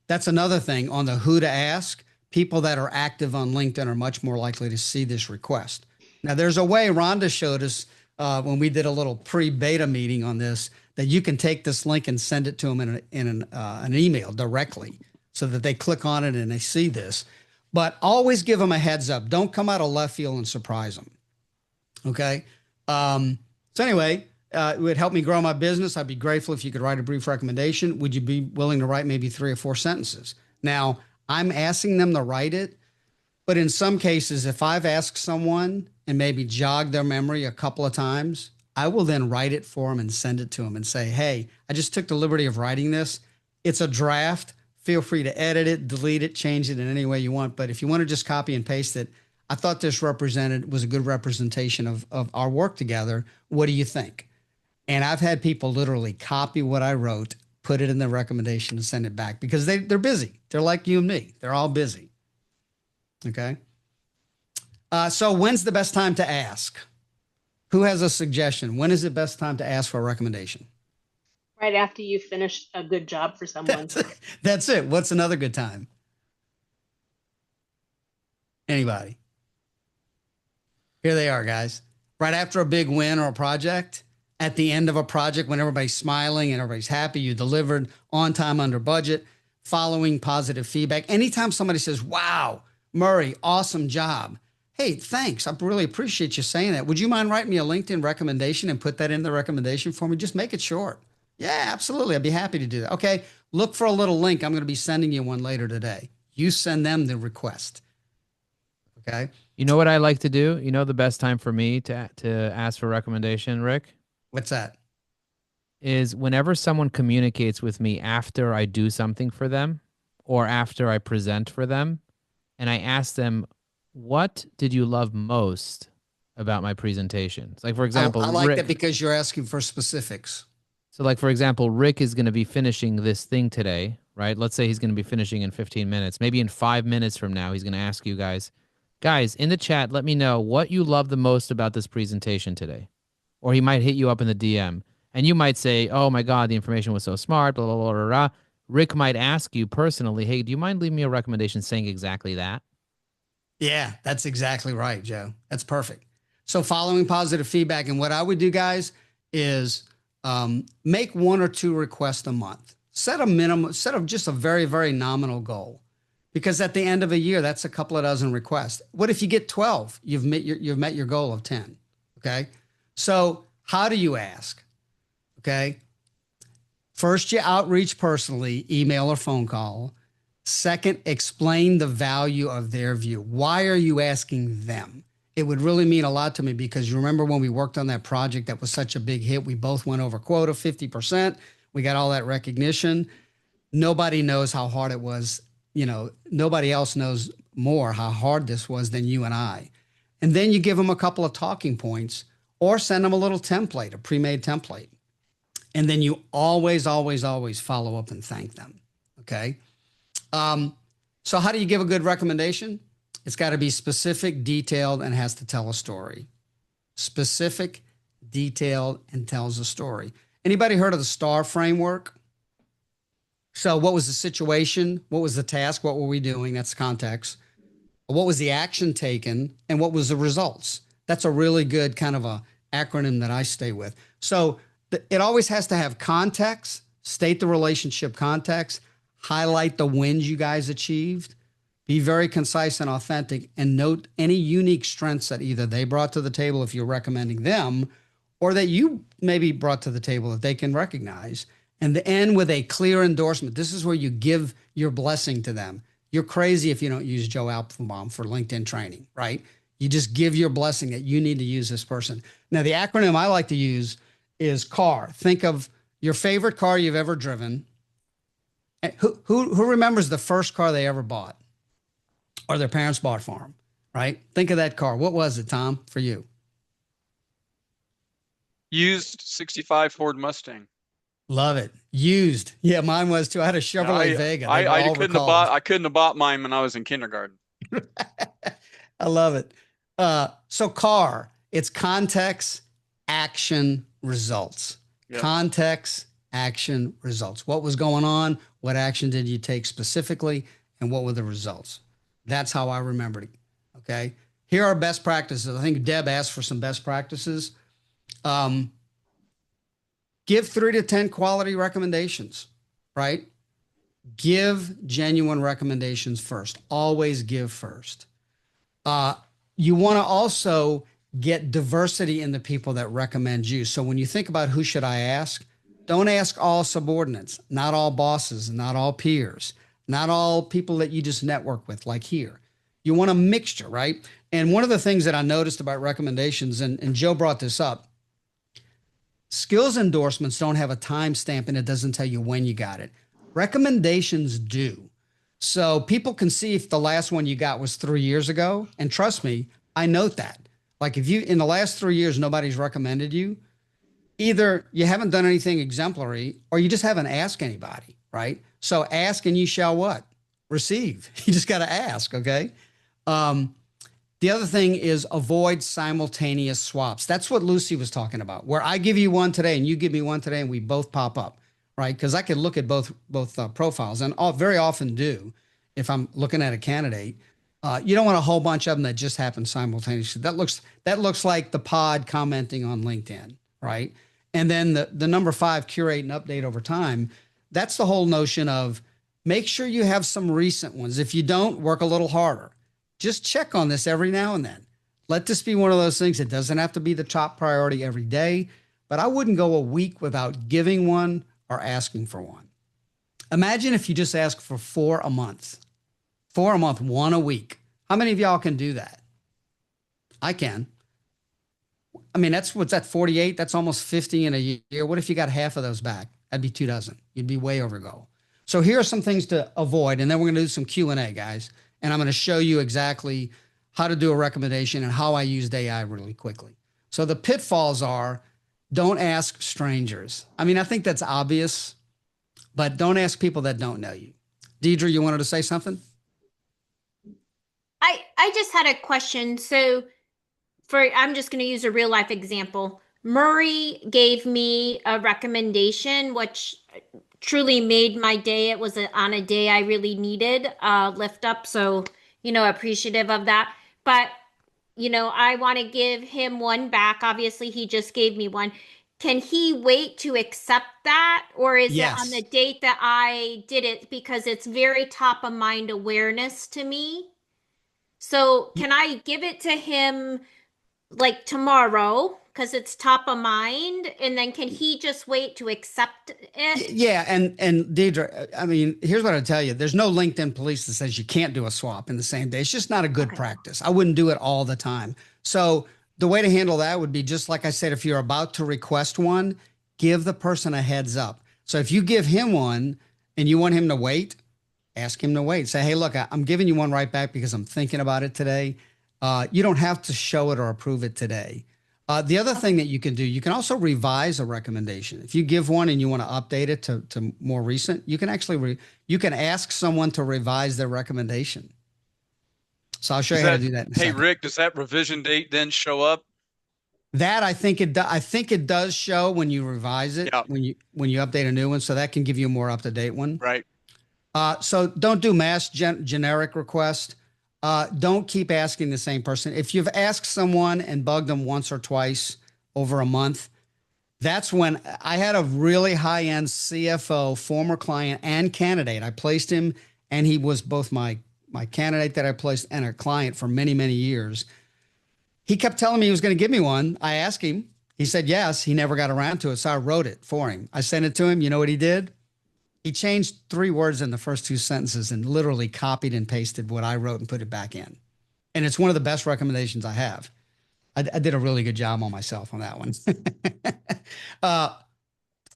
That's another thing on the who to ask. People that are active on LinkedIn are much more likely to see this request. Now, there's a way Rhonda showed us when we did a little pre-beta meeting on this, that you can take this link and send it to them in an email directly so that they click on it and they see this. But always give them a heads up. Don't come out of left field and surprise them. Okay. So anyway, it would help me grow my business. I'd be grateful if you could write a brief recommendation. Would you be willing to write maybe 3 or 4 sentences? Now, I'm asking them to write it, but in some cases, if I've asked someone and maybe jogged their memory a couple of times, I will then write it for them and send it to them and say, hey, I just took the liberty of writing this. It's a draft. Feel free to edit it, delete it, change it in any way you want. But if you want to just copy and paste it, I thought this was a good representation of our work together. What do you think? And I've had people literally copy what I wrote, put it in the recommendation and send it back, because they're busy. They're like you and me. They're all busy. Okay. So when's the best time to ask? Who has a suggestion? When is the best time to ask for a recommendation? Right after you finish a good job for someone. That's it. What's another good time? Anybody? Here they are, guys. Right after a big win or a project, at the end of a project when everybody's smiling and everybody's happy, you delivered on time, under budget, following positive feedback. Anytime somebody says, wow, Murray, awesome job. Hey, thanks. I really appreciate you saying that. Would you mind writing me a LinkedIn recommendation and put that in the recommendation for me? Just make it short. Yeah, absolutely. I'd be happy to do that. Okay. Look for a little link. I'm going to be sending you one later today. You send them the request. Okay. You know what I like to do? You know the best time for me to ask for recommendation, Rick? What's that? Is whenever someone communicates with me after I do something for them or after I present for them, and I ask them, what did you love most about my presentations? Like, for example, I like Rick, that because you're asking for specifics. So like, for example, Rick is going to be finishing this thing today, right? Let's say he's going to be finishing in 15 minutes. Maybe in 5 minutes from now, he's going to ask you guys in the chat, let me know what you love the most about this presentation today. Or he might hit you up in the DM and you might say, oh my God, the information was so smart, blah, blah, blah, blah, blah. Rick might ask you personally, hey, do you mind leaving me a recommendation saying exactly that? Yeah, that's exactly right, Joe. That's perfect. So following positive feedback, and what I would do, guys, is make 1 or 2 requests a month. Set a minimum, set of just a very, very nominal goal. Because at the end of a year, that's a couple of dozen requests. What if you get 12? You've met your goal of 10. Okay. So how do you ask? Okay. First, you outreach personally, email or phone call. Second, explain the value of their view. Why are you asking them? It would really mean a lot to me because you remember when we worked on that project that was such a big hit, we both went over quota 50%. We got all that recognition. Nobody knows how hard it was. Nobody else knows more how hard this was than you and I. And then you give them a couple of talking points or send them a little template, a pre-made template. And then you always, always, always follow up and thank them. Okay. So how do you give a good recommendation? It's got to be specific, detailed, and has to tell a story. Specific, detailed, and tells a story. Anybody heard of the STAR framework? So what was the situation? What was the task? What were we doing? That's context. What was the action taken? And what was the results? That's a really good kind of a acronym that I stay with. So it always has to have context, state the relationship context, highlight the wins you guys achieved, be very concise and authentic, and note any unique strengths that either they brought to the table if you're recommending them, or that you maybe brought to the table that they can recognize. And the end with a clear endorsement. This is where you give your blessing to them. You're crazy if you don't use Joe Alpenbaum for LinkedIn training, right? You just give your blessing that you need to use this person. Now, the acronym I like to use is CAR. Think of your favorite car you've ever driven. Who remembers the first car they ever bought or their parents bought for them, right? Think of that car. What was it, Tom, for you? Used 65 Ford Mustang. Love it. Used. Yeah, mine was too. I had a Chevrolet Vega. I couldn't have bought mine when I was in kindergarten. I love it. So CAR, it's context, action, results. Yep. Context, action, results. What was going on? What action did you take specifically? And what were the results? That's how I remembered it. Okay. Here are best practices. I think Deb asked for some best practices. Give 3 to 10 quality recommendations, right? Give genuine recommendations first. Always give first. You want to also get diversity in the people that recommend you. So when you think about who should I ask, don't ask all subordinates, not all bosses, not all peers, not all people that you just network with, like here. You want a mixture, right? And one of the things that I noticed about recommendations, and Joe brought this up, skills endorsements don't have a timestamp and it doesn't tell you when you got it. Recommendations do. So people can see if the last one you got was 3 years ago. And trust me, I note that. Like if you, in the last 3 years, nobody's recommended you, either you haven't done anything exemplary or you just haven't asked anybody, right? So ask and you shall what? Receive. You just got to ask, okay? The other thing is avoid simultaneous swaps. That's what Lucy was talking about, where I give you one today and you give me one today and we both pop up, right? Because I could look at both profiles and very often do if I'm looking at a candidate. You don't want a whole bunch of them that just happen simultaneously. That looks like the pod commenting on LinkedIn, right? And then the number 5, curate and update over time. That's the whole notion of make sure you have some recent ones. If you don't, work a little harder. Just check on this every now and then. Let this be one of those things. It doesn't have to be the top priority every day, but I wouldn't go a week without giving one or asking for one. Imagine if you just ask for 4 a month. 4 a month, 1 a week. How many of y'all can do that? I can. I mean, what's that, 48? That's almost 50 in a year. What if you got half of those back? That'd be 2 dozen. You'd be way over goal. So here are some things to avoid, and then we're going to do some Q&A, guys. And I'm going to show you exactly how to do a recommendation and how I used AI really quickly. So the pitfalls are, don't ask strangers. I mean, I think that's obvious, but don't ask people that don't know you. Deidre, you wanted to say something? I just had a question. So I'm just going to use a real life example. Murray gave me a recommendation, which truly made my day. It was on a day I really needed lift up. So, appreciative of that. But, I want to give him one back. Obviously, he just gave me one. Can he wait to accept that? Or is it on the date that I did it? Because it's very top of mind awareness to me. So can I give it to him like tomorrow because it's top of mind, and then can he just wait to accept it? Yeah, and Deidre, I mean, here's what I tell you: there's no LinkedIn police that says you can't do a swap in the same day. It's just not a good practice. I wouldn't do it all the time. So the way to handle that would be just like I said: if you're about to request one, give the person a heads up. So if you give him one and you want him to wait, ask him to wait. Say, hey, look, I'm giving you one right back because I'm thinking about it today. You don't have to show it or approve it today. The other thing that you can do, you can also revise a recommendation. If you give one and you want to update it to more recent, you can actually you can ask someone to revise their recommendation. So I'll show you how to do that in a second. Hey, Rick, does that revision date then show up? That I think it does show when you revise it, when you update a new one. So that can give you a more up-to-date one. Right. So don't do mass generic request. Don't keep asking the same person. If you've asked someone and bugged them once or twice over a month, that's when I had a really high-end CFO, former client and candidate. I placed him, and he was both my candidate that I placed and a client for many, many years. He kept telling me he was going to give me one. I asked him. He said yes. He never got around to it, so I wrote it for him. I sent it to him. You know what he did? He changed 3 words in the first 2 sentences and literally copied and pasted what I wrote and put it back in. And it's one of the best recommendations I have. I did a really good job on myself on that one.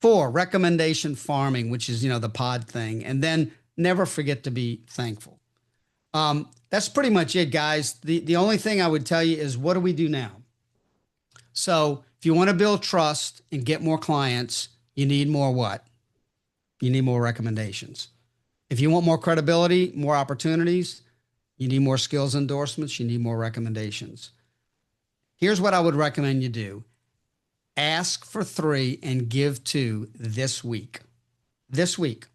4, recommendation farming, which is, the pod thing. And then never forget to be thankful. That's pretty much it, guys. The only thing I would tell you is, what do we do now? So if you want to build trust and get more clients, you need more what? You need more recommendations. If you want more credibility, more opportunities, you need more skills endorsements, you need more recommendations. Here's what I would recommend you do. Ask for 3 and give 2 this week. This week.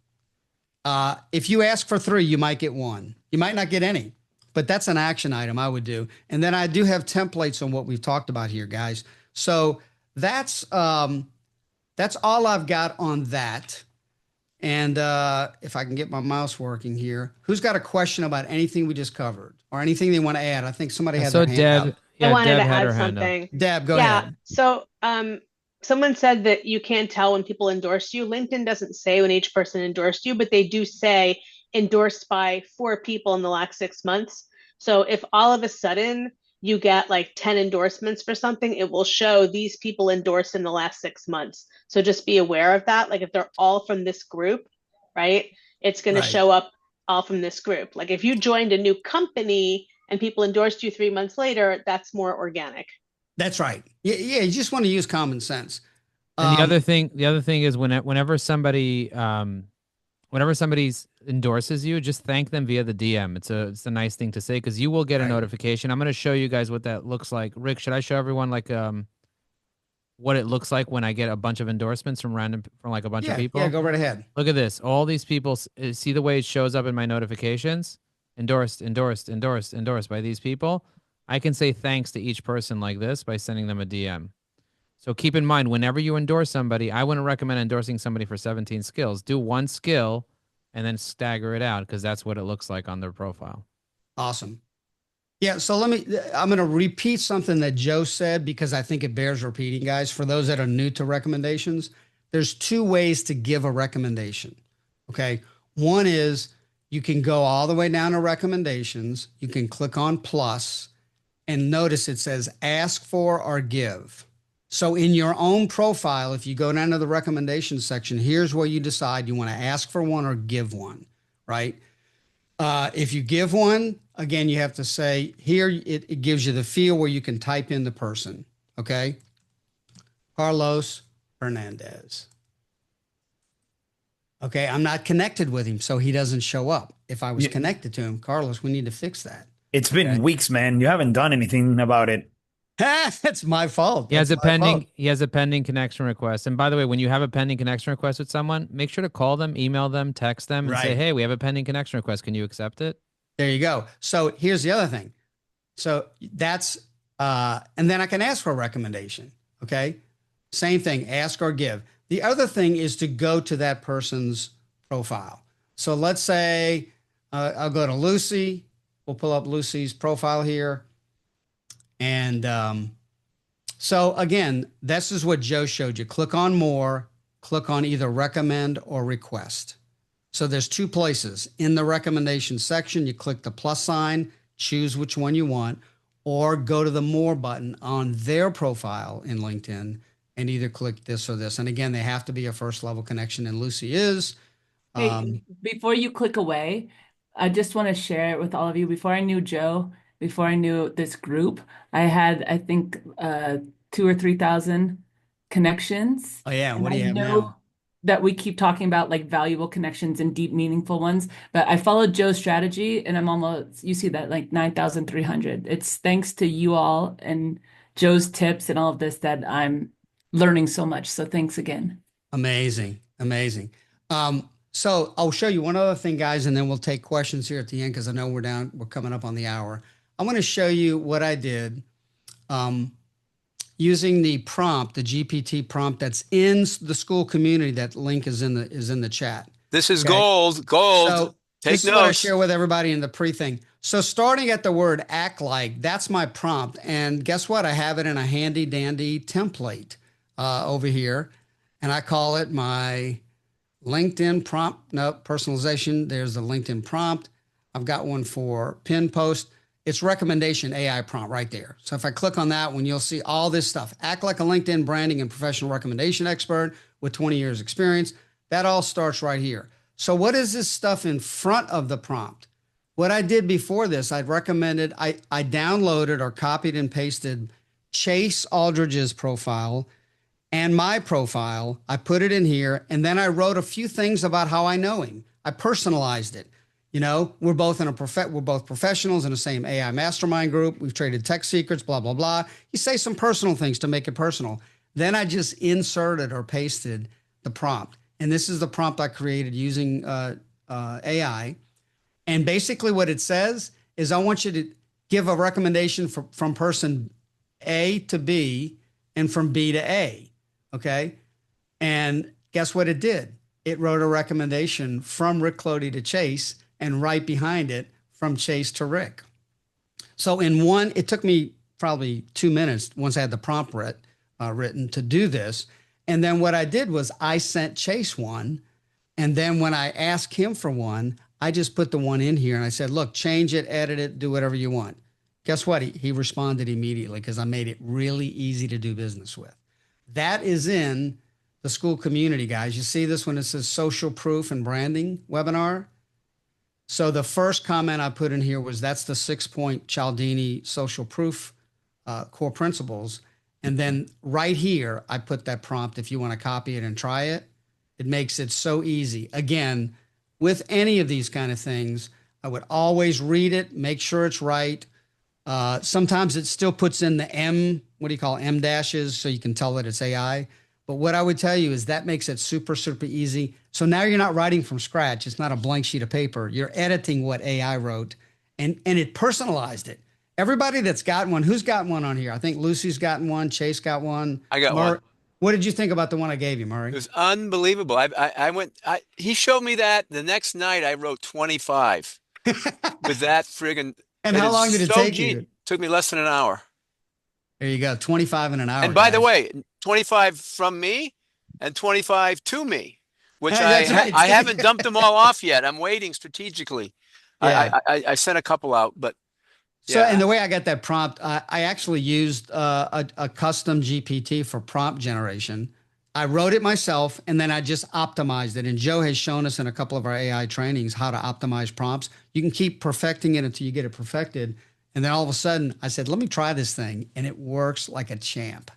If you ask for 3, you might get 1. You might not get any, but that's an action item I would do. And then I do have templates on what we've talked about here, guys. So that's all I've got on that. And if I can get my mouse working here, who's got a question about anything we just covered or anything they want to add? I think somebody had their hand up. I wanted to add something. Deb, go ahead. So someone said that you can't tell when people endorse you. LinkedIn doesn't say when each person endorsed you, but they do say endorsed by 4 people in the last 6 months. So if all of a sudden you get like 10 endorsements for something, it will show these people endorsed in the last 6 months. So just be aware of that. Like if they're all from this group, right? It's going to show up all from this group. Like if you joined a new company and people endorsed you 3 months later, that's more organic. That's right. Yeah. You just want to use common sense. And the other thing is whenever somebody endorses you, just thank them via the DM. It's a nice thing to say because you will get a notification. I'm going to show you guys what that looks like. Rick, should I show everyone like what it looks like when I get a bunch of endorsements from like a bunch of people? Yeah, go right ahead. Look at this. All these people, see the way it shows up in my notifications? Endorsed by these people. I can say thanks to each person like this by sending them a DM. So keep in mind, whenever you endorse somebody, I wouldn't recommend endorsing somebody for 17 skills. Do one skill and then stagger it out, because that's what it looks like on their profile. Awesome. Yeah. So I'm going to repeat something that Joe said because I think it bears repeating, guys. For those that are new to recommendations, there's two ways to give a recommendation. Okay. One is you can go all the way down to recommendations. You can click on plus and notice it says ask for or give. So in your own profile, if you go down to the recommendations section, here's where you decide you want to ask for one or give one, right? If you give one, again, you have to say here, it gives you the field where you can type in the person. Okay. Carlos Hernandez. Okay. I'm not connected with him, so he doesn't show up. If I was connected to him, Carlos, we need to fix that. It's been weeks, man. You haven't done anything about it. That's my fault. He has a pending connection request. And by the way, when you have a pending connection request with someone, make sure to call them, email them, text them, and say, hey, we have a pending connection request. Can you accept it? There you go. So here's the other thing. So that's, and then I can ask for a recommendation. Okay. Same thing, ask or give. The other thing is to go to that person's profile. So let's say I'll go to Lucy. We'll pull up Lucy's profile here. And so again, this is what Joe showed you. Click on more, click on either recommend or request. So there's two places. In the recommendation section, you click the plus sign, choose which one you want, or go to the more button on their profile in LinkedIn and either click this or this. And again, they have to be a first level connection, and Lucy is. Hey, before you click away, I just want to share it with all of you. Before I knew Joe, before I knew this group, I had, I think, 2,000 or 3,000 connections. Oh yeah, what do you I have know now? that we keep talking about like valuable connections and deep, meaningful ones, but I followed Joe's strategy and I'm almost, you see that, like 9,300. It's thanks to you all and Joe's tips and all of this that I'm learning so much. So thanks again. Amazing, amazing. So I'll show you one other thing, guys, and then we'll take questions here at the end because I know we're coming up on the hour. I want to show you what I did using the prompt, the GPT prompt that's in the school community. That link is in the chat. This is gold. So Take this is what I notes. share with everybody in the pre-thing. So starting at the word act like, that's my prompt. And guess what? I have it in a handy dandy template over here. And I call it my LinkedIn prompt. No, personalization. There's the LinkedIn prompt. I've got one for pin post. It's recommendation AI prompt right there. So if I click on that one, you'll see all this stuff. Act like a LinkedIn branding and professional recommendation expert with 20 years experience. That all starts right here. So what is this stuff in front of the prompt? What I did before this, I downloaded or copied and pasted Chase Aldridge's profile and my profile. I put it in here, and then I wrote a few things about how I know him. I personalized it. You know, we're both professionals in the same AI mastermind group. We've traded tech secrets, blah, blah, blah. You say some personal things to make it personal. Then I just inserted or pasted the prompt. And this is the prompt I created using AI. And basically what it says is I want you to give a recommendation from person A to B and from B to A. Okay. And guess what it did? It wrote a recommendation from Rick Kloete to Chase, and right behind it from Chase to Rick. So it took me probably 2 minutes once I had the prompt written to do this. And then what I did was I sent Chase one. And then when I asked him for one, I just put the one in here and I said, look, change it, edit it, do whatever you want. Guess what? He responded immediately because I made it really easy to do business with. That is in the school community, guys. You see this when it says social proof and branding webinar? So the first comment I put in here was that's the 6-point Cialdini social proof core principles. And then right here, I put that prompt if you want to copy it and try it. It makes it so easy. Again, with any of these kind of things, I would always read it, make sure it's right. Sometimes it still puts in the M dashes, so you can tell that it's AI. But what I would tell you is that makes it super, super easy. So now you're not writing from scratch. It's not a blank sheet of paper. You're editing what AI wrote, and it personalized it. everybody that's gotten one, who's gotten one on here? I think Lucy's gotten one. Chase got one. I got one. What did you think about the one I gave you, Murray? It was unbelievable. He showed me that the next night I wrote 25 with that friggin'. And how long did it take you? It took me less than an hour. There you go. 25 in an hour. And by the way, 25 from me and 25 to me, which I haven't dumped them all off yet. I'm waiting strategically. Yeah. I sent a couple out, but so, and the way I got that prompt, I actually used a custom GPT for prompt generation. I wrote it myself, and then I just optimized it. And Joe has shown us in a couple of our AI trainings how to optimize prompts. You can keep perfecting it until you get it perfected. And then all of a sudden, I said, let me try this thing. And it works like a champ.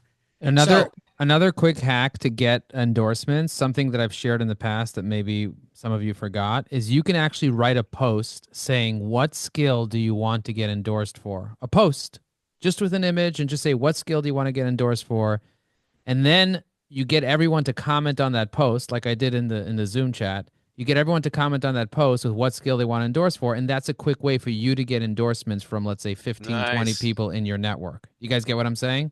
Another quick hack to get endorsements, something that I've shared in the past that maybe some of you forgot, is you can actually write a post saying, what skill do you want to get endorsed for? A post, just with an image, and just say, what skill do you want to get endorsed for? And then you get everyone to comment on that post, like I did in the Zoom chat. You get everyone to comment on that post with what skill they want to endorse for, and that's a quick way for you to get endorsements from, let's say, 15, 20 people in your network. You guys get what I'm saying?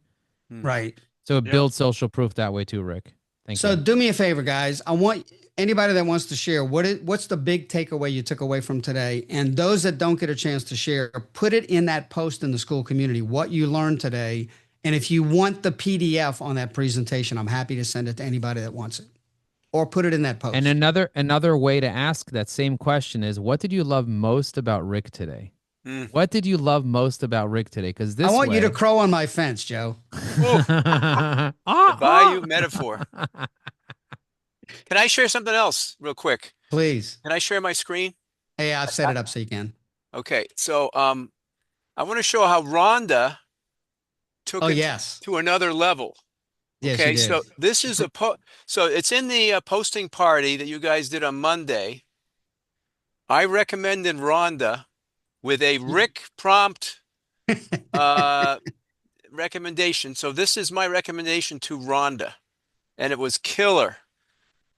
Right. So it builds social proof that way too, Rick. Thank you. So do me a favor, guys. I want anybody that wants to share, what's the big takeaway you took away from today? And those that don't get a chance to share, put it in that post in the school community, what you learned today. And if you want the PDF on that presentation, I'm happy to send it to anybody that wants it, or put it in that post. And another way to ask that same question is, what did you love most about Rick today? What did you love most about Rick today? Because I want you to crow on my fence, Joe. The Bayou metaphor. Can I share something else real quick? Please. Can I share my screen? Hey, I've set it up so you can. Okay, so I want to show how Rhonda took it to another level. Yes, okay, so this is so it's in the posting party that you guys did on Monday. I recommended Rhonda with a Rick prompt recommendation. So this is my recommendation to Rhonda, and it was killer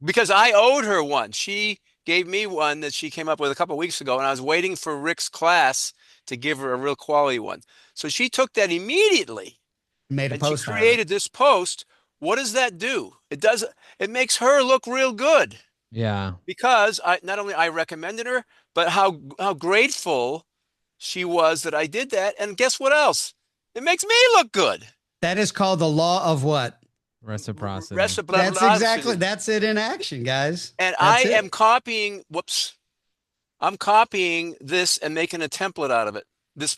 because I owed her one. She gave me one that she came up with a couple of weeks ago, and I was waiting for Rick's class to give her a real quality one. So she took that immediately, made a post, she created this post. What does that do? It makes her look real good. Yeah. Because not only I recommended her, but how grateful she was that I did that. And guess what else? It makes me look good. That is called the law of what? Reciprocity. That's it in action, guys. And I am copying, I'm copying this and making a template out of it.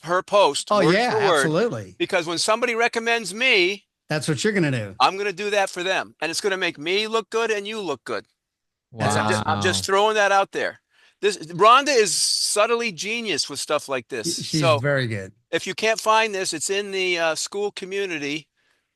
Her post. Oh, word yeah, for word. absolutely. Because when somebody recommends me, that's what you're going to do. I'm going to do that for them. And it's going to make me look good and you look good. Wow. I'm just throwing that out there. Rhonda is subtly genius with stuff like this. She's very good. If you can't find this, it's in the school community.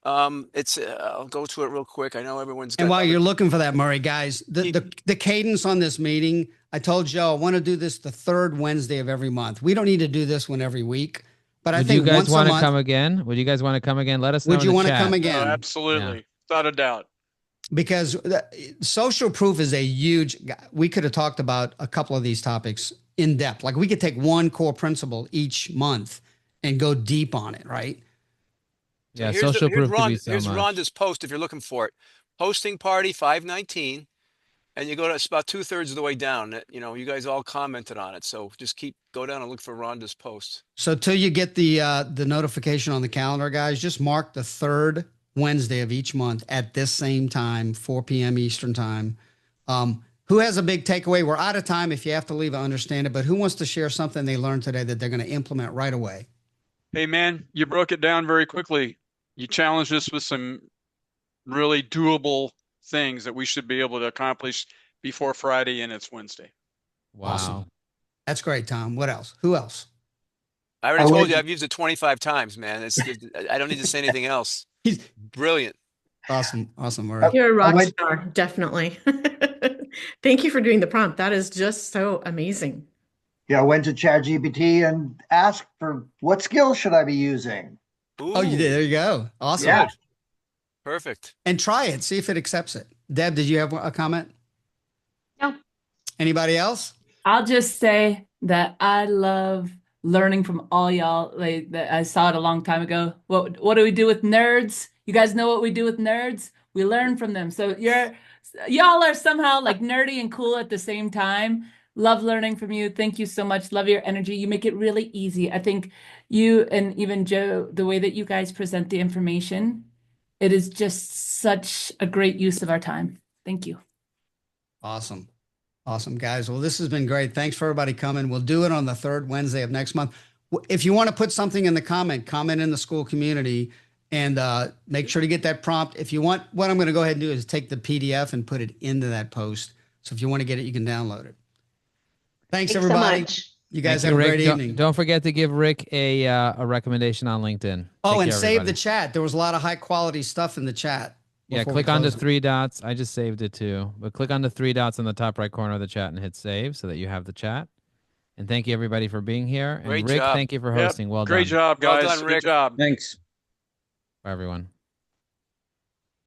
I'll go to it real quick. I know everyone's. And while you're looking for that, Murray, guys, the cadence on this meeting, I told Joe I want to do this the third Wednesday of every month. We don't need to do this one every week, but I think you guys want to come again? Would you guys want to come again? Let us know. Would you want to come again? Absolutely, without a doubt. Because social proof is a huge. We could have talked about a couple of these topics in depth. Like we could take one core principle each month and go deep on it, right? Yeah, social proof could be so much. Here's Rhonda's post if you're looking for it. Posting party 519, and you go to it's about 2/3 of the way down. You guys all commented on it, so just go down and look for Rhonda's post. So till you get the notification on the calendar, guys, just mark the third Wednesday of each month at this same time, 4 p.m. Eastern time. Who has a big takeaway? We're out of time. If you have to leave, I understand it. But who wants to share something they learned today that they're going to implement right away? Hey, man, you broke it down very quickly. You challenged us with some really doable things that we should be able to accomplish before Friday, and it's Wednesday. Wow. Awesome. That's great, Tom. What else? Who else? I already told you I've used it 25 times, man. I don't need to say anything else. Brilliant. Awesome. Murray. You're a rock star, definitely. Thank you for doing the prompt. That is just so amazing. Yeah, I went to ChatGPT and asked for what skill should I be using. Ooh. Oh, you did. There you go. Awesome. Yeah. Perfect. And try it. See if it accepts it. Deb, did you have a comment? No. Anybody else? I'll just say that I love learning from all y'all. Like I saw it a long time ago. What do we do with nerds? You guys know what we do with nerds? We learn from them. So y'all are somehow like nerdy and cool at the same time. Love learning from you. Thank you so much. Love your energy. You make it really easy. I think you and even Joe, the way that you guys present the information, it is just such a great use of our time. Thank you. Awesome. Awesome, guys. Well, this has been great. Thanks for everybody coming. We'll do it on the third Wednesday of next month. If you want to put something in the comment in the school community, and make sure to get that prompt. If you want, what I'm going to go ahead and do is take the PDF and put it into that post. So if you want to get it, you can download it. Thanks everybody. So much. You guys Thank have you, a Rick. great evening. Don't forget to give Rick a recommendation on LinkedIn. Oh, Take and care, save everybody. the chat. There was a lot of high quality stuff in the chat. Yeah, click on the three dots. I just saved it too. But click on the three dots in the top right corner of the chat and hit save so that you have the chat. And thank you everybody for being here. And Great Rick, job. thank you for hosting. Well done. Great job, guys. Well done, Rick. Good job. Thanks. Bye, everyone.